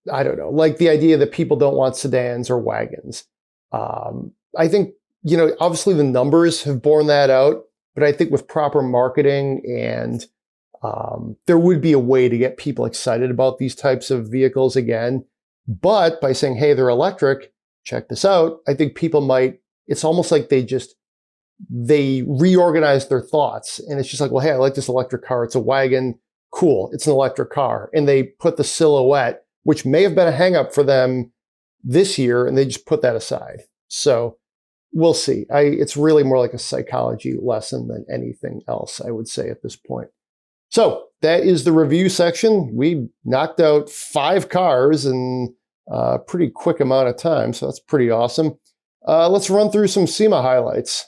A: don't know, like the idea that people don't want sedans or wagons. I think, obviously the numbers have borne that out, but I think with proper marketing and there would be a way to get people excited about these types of vehicles again. But by saying, hey, they're electric, check this out, I think people might, it's almost like they reorganize their thoughts. And it's just like, well, hey, I like this electric car. It's a wagon. Cool. It's an electric car. And they put the silhouette, which may have been a hang up for them this year, and they just put that aside. So we'll see. It's really more like a psychology lesson than anything else, I would say, at this point. So that is the review section. We knocked out 5 cars in a pretty quick amount of time, so that's pretty awesome. Let's run through some SEMA highlights.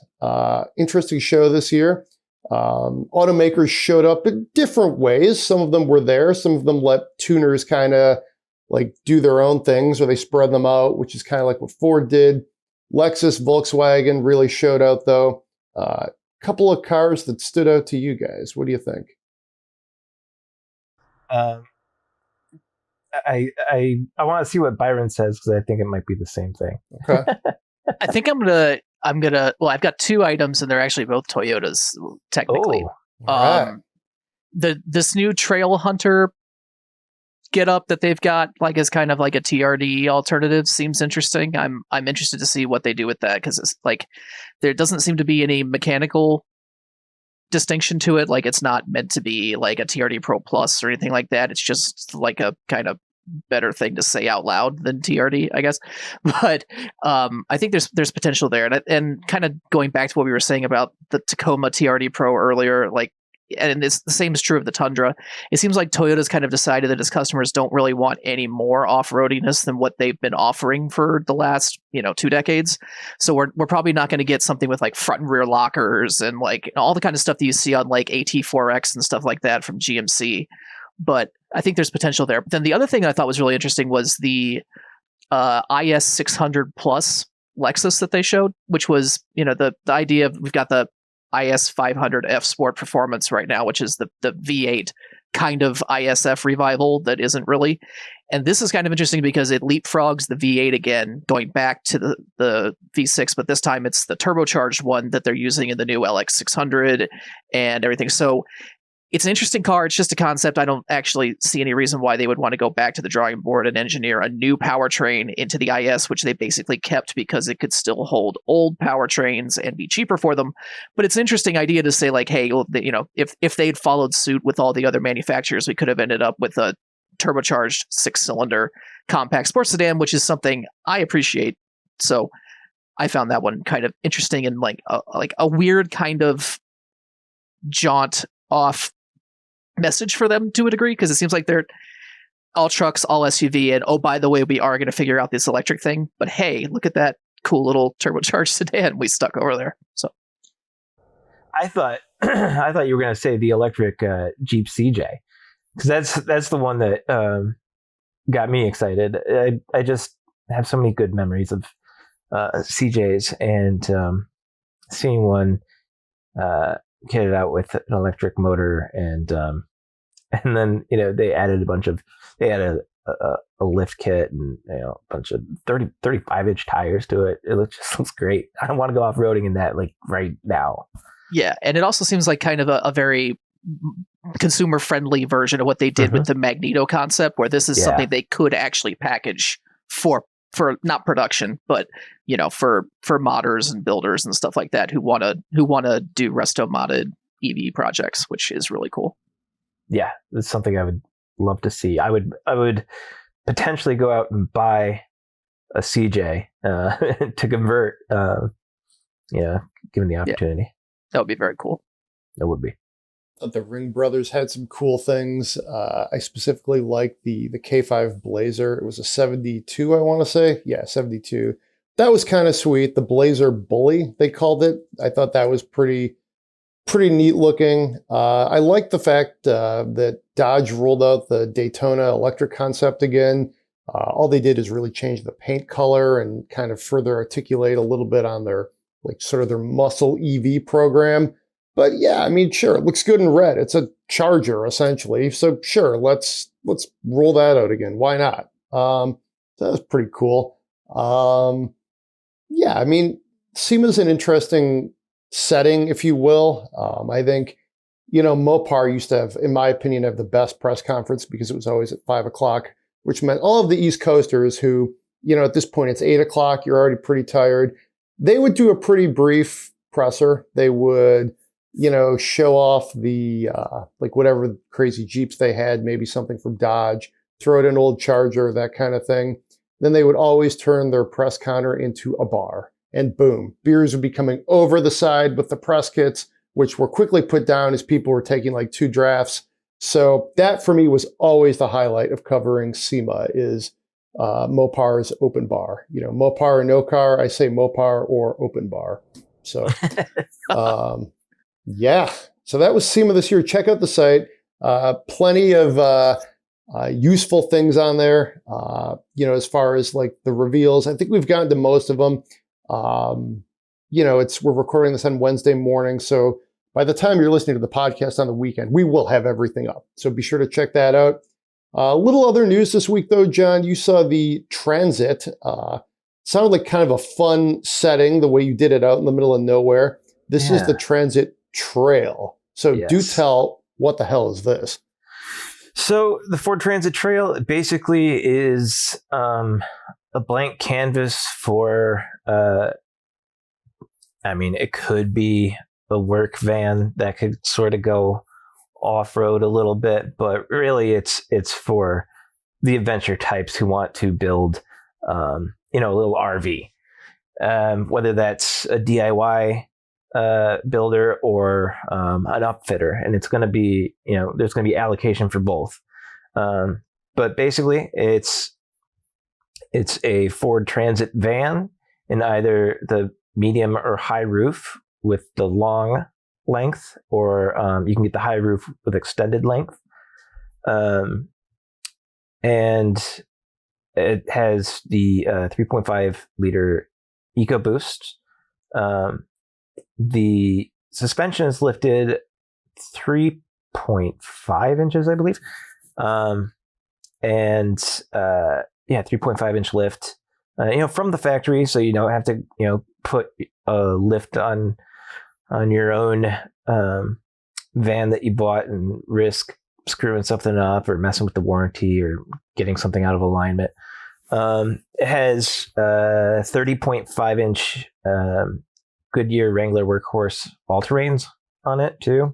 A: Interesting show this year. Automakers showed up in different ways. Some of them were there. Some of them let tuners kind of do their own things, or they spread them out, which is kind of like what Ford did. Lexus, Volkswagen really showed out, though. A couple of cars that stood out to you guys. What do you think?
C: I want to see what Byron says, because I think it might be the same thing.
A: Okay.
B: I think I'm gonna. Well, I've got 2 items, and they're actually both Toyotas, technically.
A: Right.
B: This new Trail Hunter get up that they've got, as kind of like a TRD alternative, seems interesting. I'm interested to see what they do with that, because it's there doesn't seem to be any mechanical distinction to it. Like, it's not meant to be like a TRD Pro Plus or anything like that. It's just like a kind of better thing to say out loud than TRD, I guess. But I think there's potential there. And kind of going back to what we were saying about the Tacoma TRD Pro earlier, like, and it's the same is true of the Tundra. It seems like Toyota's kind of decided that its customers don't really want any more off-roadiness than what they've been offering for the last, 2 decades. So we're probably not going to get something with like front and rear lockers and like all the kind of stuff that you see on like AT4X and stuff like that from GMC. But I think there's potential there. But then the other thing I thought was really interesting was the IS 600 Plus Lexus that they showed, which was, the idea of, we've got the IS 500 F Sport Performance right now, which is the V8 kind of ISF revival that isn't really. And this is kind of interesting because it leapfrogs the V8 again, going back to the V6, but this time it's the turbocharged one that they're using in the new LX 600 and everything. So it's an interesting car. It's just a concept. I don't actually see any reason why they would want to go back to the drawing board and engineer a new powertrain into the IS, which they basically kept because it could still hold old powertrains and be cheaper for them. But it's an interesting idea to say, like, hey, well, if they'd followed suit with all the other manufacturers, we could have ended up with a turbocharged 6-cylinder compact sports sedan, which is something I appreciate. So I found that one kind of interesting and like a weird kind of jaunt off message for them to a degree, because it seems like they're all trucks, all SUV, and oh, by the way, we are going to figure out this electric thing. But hey, look at that cool little turbocharged sedan we stuck over there. So
C: I thought you were going to say the electric Jeep CJ, because that's the one that got me excited. I just have so many good memories of CJs, and seeing one kitted out with an electric motor, and then they added a lift kit and a bunch of 35-inch tires to it. It just looks great. I want to go off-roading in that like right now.
B: Yeah, and it also seems like kind of a very consumer-friendly version of what they did with the Magneto concept, where this is something they could actually package for not production, but for modders and builders and stuff like that who want to do resto modded EV projects, which is really cool.
C: Yeah, it's something I would love to see. I would potentially go out and buy a CJ to convert. Given the opportunity,
B: that would be very cool.
C: That would be.
A: The Ring brothers had some cool things. I specifically liked the K5 Blazer. It was a 72, I want to say. Yeah, 72. That was kind of sweet. The Blazer Bully, they called it. I thought that was pretty neat looking. I liked the fact that Dodge rolled out the Daytona electric concept again. All they did is really change the paint color and kind of further articulate a little bit on their their muscle EV program. But yeah, I mean, sure, it looks good in red. It's a Charger, essentially. So sure, let's roll that out again. Why not? So that was pretty cool. Yeah, I mean, SEMA's an interesting setting, if you will. I think, Mopar used to have, in my opinion, have the best press conference because it was always at 5 o'clock, which meant all of the East Coasters who, at this point it's 8 o'clock, you're already pretty tired. They would do a pretty brief presser. They would show off the, whatever crazy Jeeps they had, maybe something from Dodge, throw it in an old Charger, that kind of thing. Then they would always turn their press counter into a bar, and boom, beers would be coming over the side with the press kits, which were quickly put down as people were taking like 2 drafts. So that for me was always the highlight of covering SEMA is Mopar's open bar. Mopar or no car, I say Mopar or open bar. So, yeah, so that was SEMA this year. Check out the site. Plenty of useful things on there. As far as like the reveals, I think we've gotten to most of them. We're recording this on Wednesday morning, so by the time you're listening to the podcast on the weekend, we will have everything up. So be sure to check that out. Little other news this week, though, John. You saw the Transit. Sounded like kind of a fun setting, the way you did it out in the middle of nowhere. This is the Transit Trail. So do tell, what the hell is this?
C: So the Ford Transit Trail basically is a blank canvas for, it could be a work van that could sort of go off-road a little bit, but really it's for the adventure types who want to build, a little RV, whether that's a DIY builder or an upfitter, and it's going to be, there's going to be allocation for both. But basically, it's a Ford Transit van in either the medium or high roof with the long length, or you can get the high roof with extended length. And it has the 3.5 liter EcoBoost. The suspension is lifted 3.5 inches, I believe. 3.5 inch lift, from the factory. So you don't have to, put a lift on your own van that you bought and risk screwing something up or messing with the warranty or getting something out of alignment. It has 30.5 inch Goodyear Wrangler Workhorse all-terrains on it too.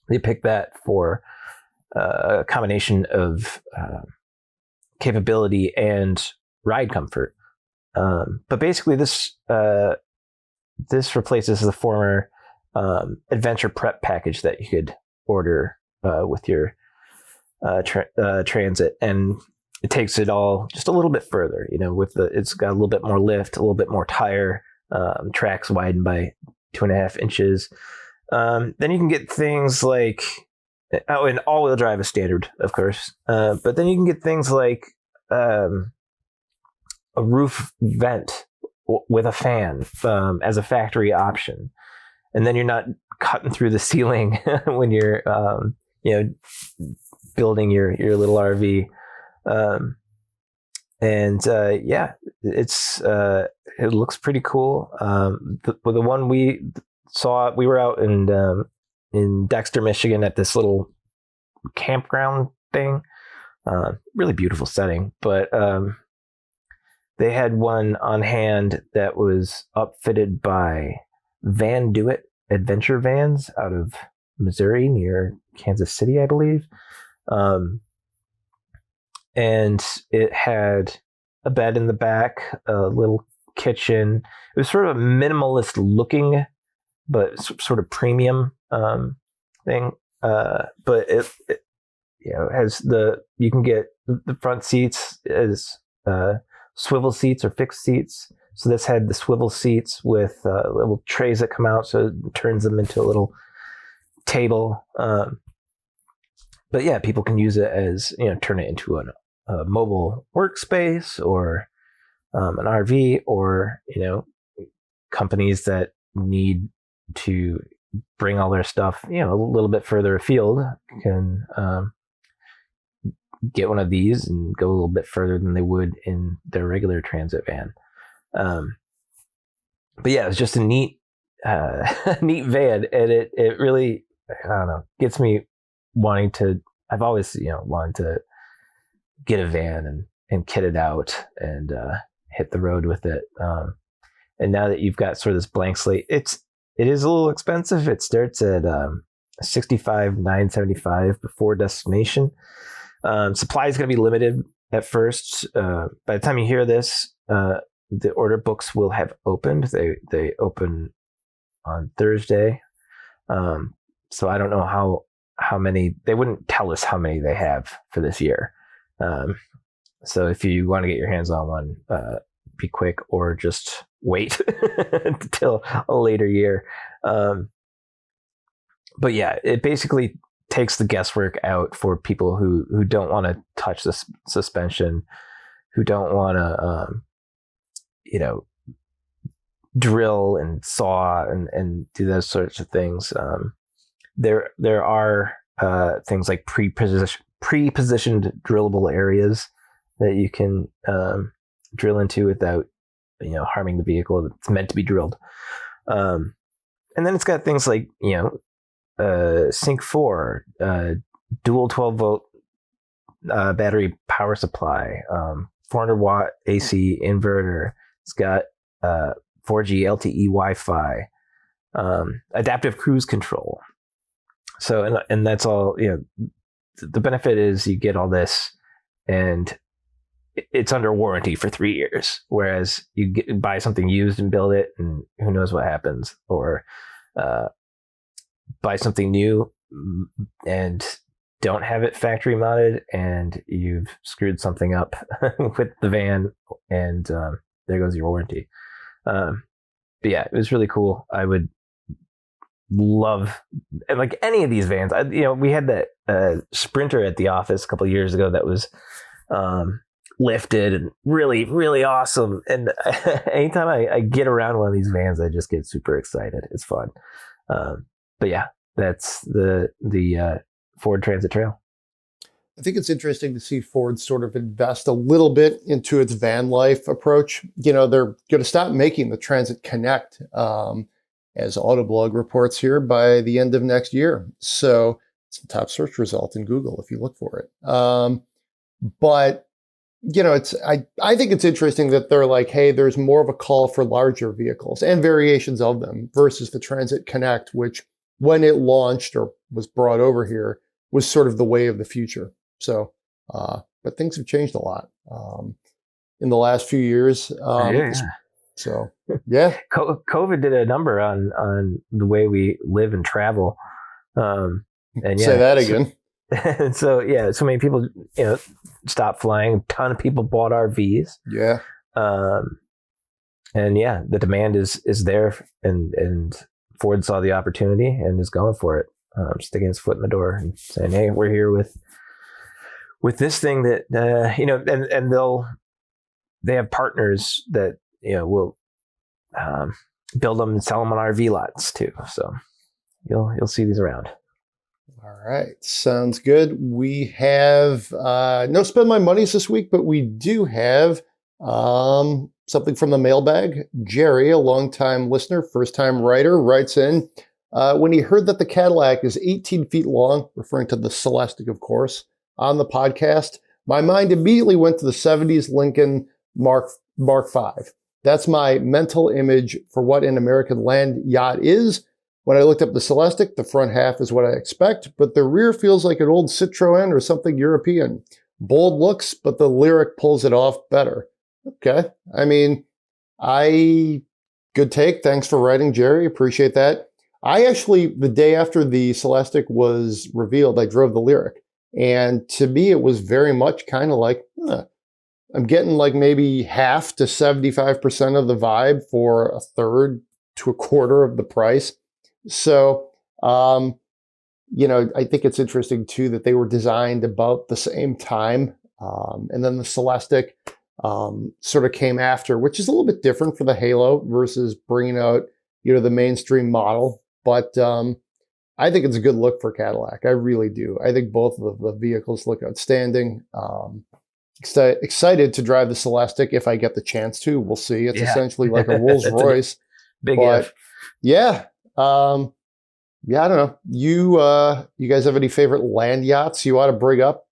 C: They picked that for a combination of capability and ride comfort. But basically this replaces the former adventure prep package that you could order with your Transit, and it takes it all just a little bit further. It's got a little bit more lift, a little bit more tire, tracks widened by 2.5 inches. Then you can get things like, and all-wheel drive is standard, of course. But then you can get things like a roof vent with a fan as a factory option, and then you're not cutting through the ceiling when you're building your little RV. It looks pretty cool. The one we saw, we were out in Dexter, Michigan at this little campground thing. Really beautiful setting, but they had one on hand that was upfitted by Van Do It Adventure Vans out of Missouri near Kansas City, I believe. And it had a bed in the back, a little kitchen. It was sort of a minimalist looking, but sort of premium thing. But it has you can get the front seats as swivel seats or fixed seats. So this had the swivel seats with little trays that come out, so it turns them into a little table. But yeah, people can use it as, turn it into a mobile workspace or an RV, or, companies that need to bring all their stuff, a little bit further afield can get one of these and go a little bit further than they would in their regular transit van. But yeah, it's just a neat van, and it really, I don't know, gets me wanting to. I've always, wanted to get a van and kit it out and hit the road with it. And now that you've got sort of this blank slate, it is a little expensive. It starts at $65,975 before destination. Supply is going to be limited at first. By the time you hear this, the order books will have opened. They open on Thursday. So I don't know how many. They wouldn't tell us how many they have for this year. So if you want to get your hands on one, be quick, or just wait until a later year. But yeah, it basically takes the guesswork out for people who don't want to touch the suspension, who don't want to, drill and saw and do those sorts of things. There are things like pre-positioned drillable areas that you can drill into without harming the vehicle that's meant to be drilled. And then it's got things like Sync 4, dual 12-volt battery power supply, 400-watt AC inverter. It's got 4G LTE Wi-Fi, adaptive cruise control. So, and that's all, the benefit is you get all this and it's under warranty for 3 years. Whereas you buy something used and build it and who knows what happens, or buy something new and don't have it factory mounted and you've screwed something up with the van and there goes your warranty. But yeah, it was really cool. I would love, like any of these vans. We had that Sprinter at the office a couple of years ago that was lifted and really, really awesome. And anytime I get around one of these vans, I just get super excited. It's fun. But yeah, that's the Ford Transit Trail.
A: I think it's interesting to see Ford sort of invest a little bit into its van life approach. They're going to stop making the Transit Connect, as Autoblog reports here, by the end of next year. So it's the top search result in Google if you look for it. But I think it's interesting that they're like, hey, there's more of a call for larger vehicles and variations of them versus the Transit Connect, which when it launched or was brought over here was sort of the way of the future. So, but things have changed a lot in the last few years. So, yeah.
C: COVID did a number on the way we live and travel. And
A: say that again.
C: So many people, stopped flying. A ton of people bought RVs.
A: Yeah.
C: And yeah, the demand is there, and Ford saw the opportunity and is going for it, sticking his foot in the door and saying, "Hey, we're here with this thing that and they have partners that will build them and sell them on RV lots too. So you'll see these around."
A: All right, sounds good. We have no Spend My Moneys this week, but we do have something from the mailbag. Jerry, a longtime listener, first-time writer, writes in, when he heard that the Cadillac is 18 feet long, referring to the Celestiq, of course, on the podcast, my mind immediately went to the 70s Lincoln Mark V. That's my mental image for what an American land yacht is. When I looked up the Celestiq, the front half is what I expect, but the rear feels like an old Citroën or something European. Bold looks, but the Lyriq pulls it off better. Okay. I mean, good take. Thanks for writing, Jerry. Appreciate that. I actually, the day after the Celestiq was revealed, I drove the Lyriq. And to me, it was very much kind of like, I'm getting like maybe half to 75% of the vibe for a third to a quarter of the price. So, I think it's interesting too that they were designed about the same time. And then the Celestiq sort of came after, which is a little bit different for the Halo versus bringing out, the mainstream model. But I think it's a good look for Cadillac. I really do. I think both of the vehicles look outstanding. Excited to drive the Celestiq if I get the chance to. We'll see. It's essentially like a Rolls Royce.
C: Big if.
A: Yeah. I don't know. You guys have any favorite land yachts you ought to bring up?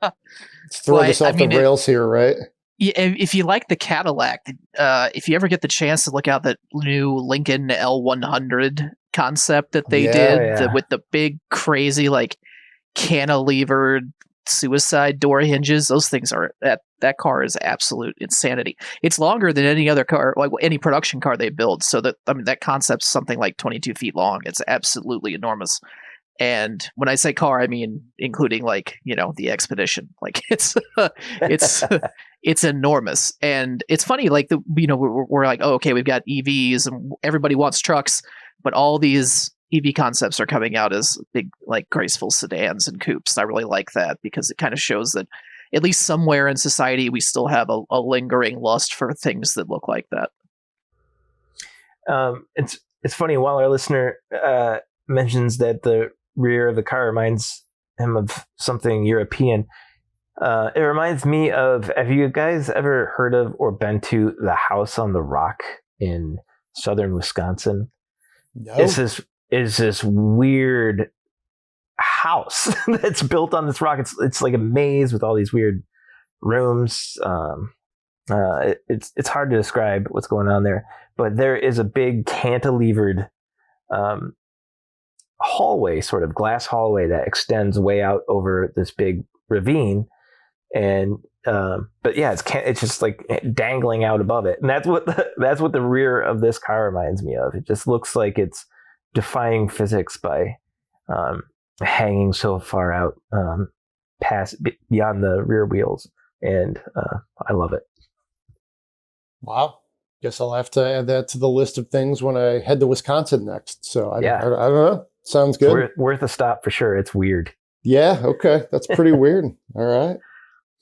A: Let's throw this off the rails here, right?
B: If you like the Cadillac, if you ever get the chance to look out that new Lincoln L100 concept that they did with the big crazy like cantilevered suicide door hinges, those things are that car is absolute insanity. It's longer than any other car, like any production car they build. So that concept's something like 22 feet long. It's absolutely enormous. And when I say car, I mean including like the Expedition. Like it's enormous. And it's funny, like we're like, oh, okay, we've got EVs and everybody wants trucks, but all these EV concepts are coming out as big, like graceful sedans and coupes. I really like that because it kind of shows that at least somewhere in society, we still have a lingering lust for things that look like that.
C: It's funny, while our listener mentions that the rear of the car reminds him of something European, it reminds me of, have you guys ever heard of or been to the House on the Rock in southern Wisconsin?
A: No.
C: Is this weird house that's built on this rock. It's like a maze with all these weird rooms. It's hard to describe what's going on there, but there is a big cantilevered hallway, sort of glass hallway that extends way out over this big ravine. And but yeah, it's just like dangling out above it, and that's what the rear of this car reminds me of. It just looks like it's defying physics by hanging so far out past beyond the rear wheels, and I love it.
A: Wow. Guess I'll have to add that to the list of things when I head to Wisconsin next. So I don't know. Sounds good.
C: Worth a stop for sure. It's weird.
A: Yeah. Okay. That's pretty weird. All right.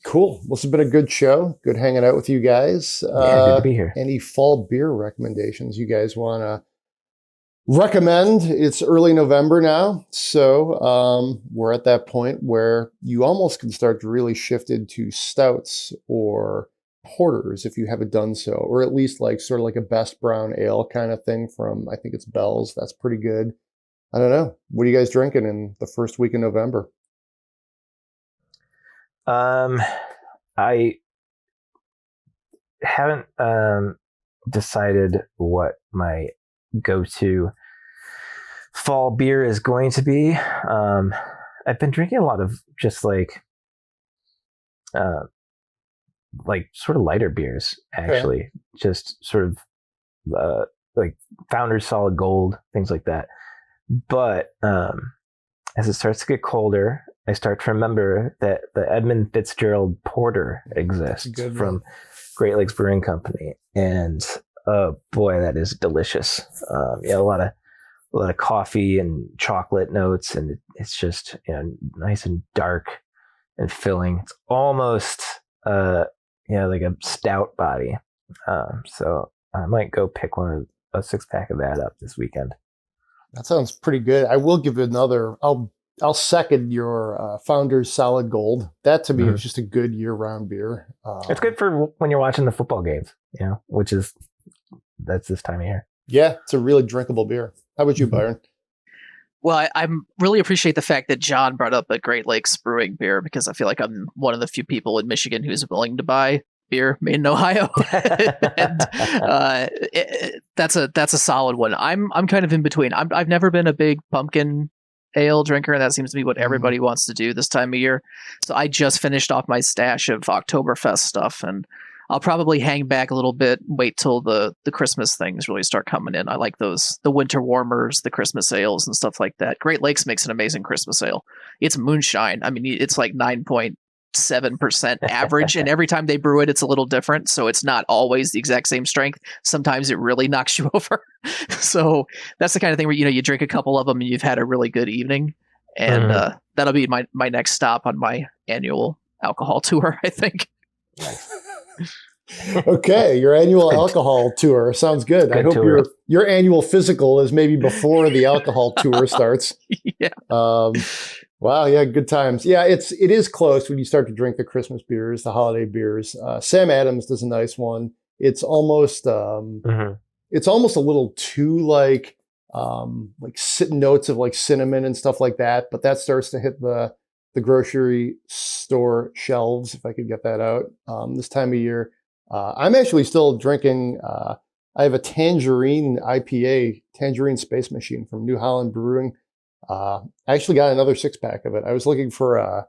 A: Cool. Well, this has been a good show. Good hanging out with you guys.
C: Good to be here.
A: Any fall beer recommendations you guys want to recommend? It's early November now. So we're at that point where you almost can start to really shift into stouts or porters if you haven't done so, or at least like sort of like a best brown ale kind of thing from, I think it's Beltz. That's pretty good. I don't know. What are you guys drinking in the first week in November?
C: I haven't decided what my go-to fall beer is going to be. I've been drinking a lot of just like sort of lighter beers, actually. Okay. Just sort of like Founders Solid Gold, things like that. But as it starts to get colder, I start to remember that the Edmund Fitzgerald Porter exists from Great Lakes Brewing Company, and oh boy, that is delicious. A lot of coffee and chocolate notes, and it's just nice and dark and filling. It's almost like a stout body. So I might go pick a 6-pack of that up this weekend.
A: That sounds pretty good. I will give another. I'll second your Founders Solid Gold. That to me is just a good year-round beer.
C: It's good for when you're watching the football games, that's this time of year.
A: Yeah, it's a really drinkable beer. How about you, Byron?
B: Well, I really appreciate the fact that John brought up a Great Lakes Brewing beer, because I feel like I'm one of the few people in Michigan who's willing to buy beer made in Ohio. And that's a solid one. I'm kind of in between. I've never been a big pumpkin ale drinker, and that seems to be what everybody wants to do this time of year. So I just finished off my stash of Oktoberfest stuff, and I'll probably hang back a little bit, wait till the Christmas things really start coming in. I like those, the winter warmers, the Christmas ales and stuff like that. Great Lakes makes an amazing Christmas ale. It's moonshine. I mean, it's like 9.7% average, and every time they brew it, it's a little different. So it's not always the exact same strength. Sometimes it really knocks you over. So that's the kind of thing where, you drink a couple of them and you've had a really good evening. And that'll be my next stop on my annual alcohol tour, I think.
A: Okay, your annual alcohol tour sounds good. I hope your annual physical is maybe before the alcohol tour starts.
B: Yeah.
A: Wow, yeah, good times. Yeah, it is close when you start to drink the Christmas beers, the holiday beers. Sam Adams does a nice one. It's almost it's almost a little too like notes of like cinnamon and stuff like that, but that starts to hit the grocery store shelves, if I could get that out this time of year. I'm actually still drinking. I have a Tangerine IPA, Tangerine Space Machine from New Holland Brewing. I actually got another 6-pack of it. I was looking for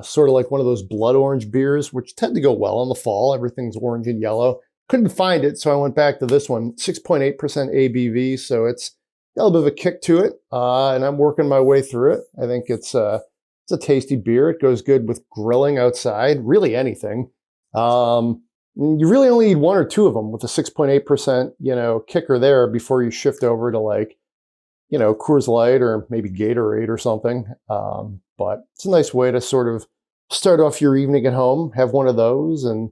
A: sort of like one of those blood orange beers, which tend to go well in the fall. Everything's orange and yellow. Couldn't find it, so I went back to this one, 6.8% ABV. So it's got a little bit of a kick to it, and I'm working my way through it. I think it's a tasty beer. It goes good with grilling outside, really anything. You really only need one or two of them with a 6.8%, kicker there before you shift over to like, Coors Light or maybe Gatorade or something. But it's a nice way to sort of start off your evening at home, have one of those. And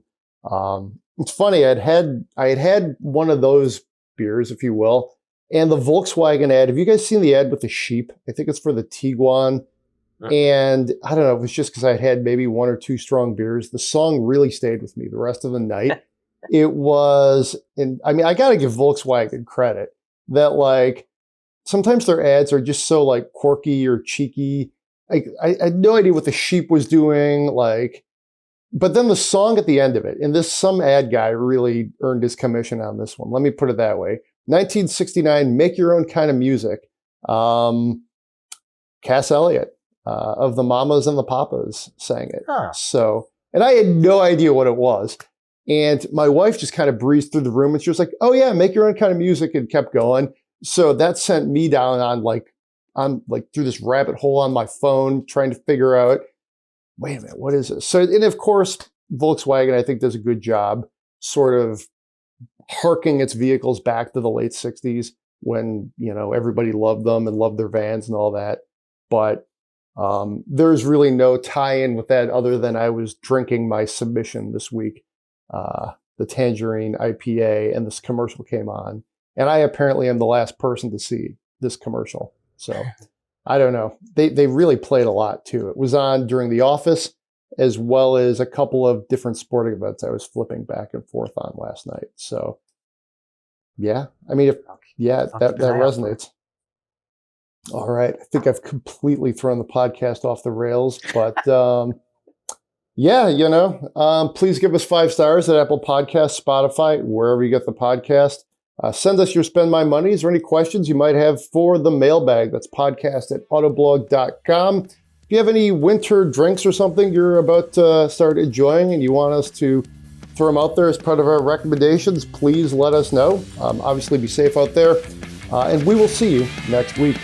A: it's funny, I had one of those beers, if you will, and the Volkswagen ad. Have you guys seen the ad with the sheep? I think it's for the Tiguan. And I don't know, it was just because I had maybe one or two strong beers. The song really stayed with me the rest of the night. It was, I got to give Volkswagen credit that like, sometimes their ads are just so like quirky or cheeky. I had no idea what the sheep was doing. Like, but then the song at the end of it, and some ad guy really earned his commission on this one. Let me put it that way. 1969, Make Your Own Kind of Music. Cass Elliot of the Mamas and the Papas sang it.
C: Huh.
A: So, and I had no idea what it was. And my wife just kind of breezed through the room and she was like, oh yeah, Make Your Own Kind of Music, and kept going. So that sent me down on through this rabbit hole on my phone, trying to figure out, wait a minute, what is this? So, and of course, Volkswagen, I think, does a good job sort of harking its vehicles back to the late 60s when, everybody loved them and loved their vans and all that. But there's really no tie-in with that other than I was drinking my submission this week, the Tangerine IPA, and this commercial came on. And I apparently am the last person to see this commercial. So I don't know. They really played a lot too. It was on during The Office, as well as a couple of different sporting events I was flipping back and forth on last night. So yeah, I mean, that resonates. All right. I think I've completely thrown the podcast off the rails, but please give us 5 stars at Apple Podcasts, Spotify, wherever you get the podcast. Send us your Spend My Monies or any questions you might have for the mailbag. That's podcast@autoblog.com. If you have any winter drinks or something you're about to start enjoying and you want us to throw them out there as part of our recommendations, please let us know. Obviously, be safe out there. And we will see you next week.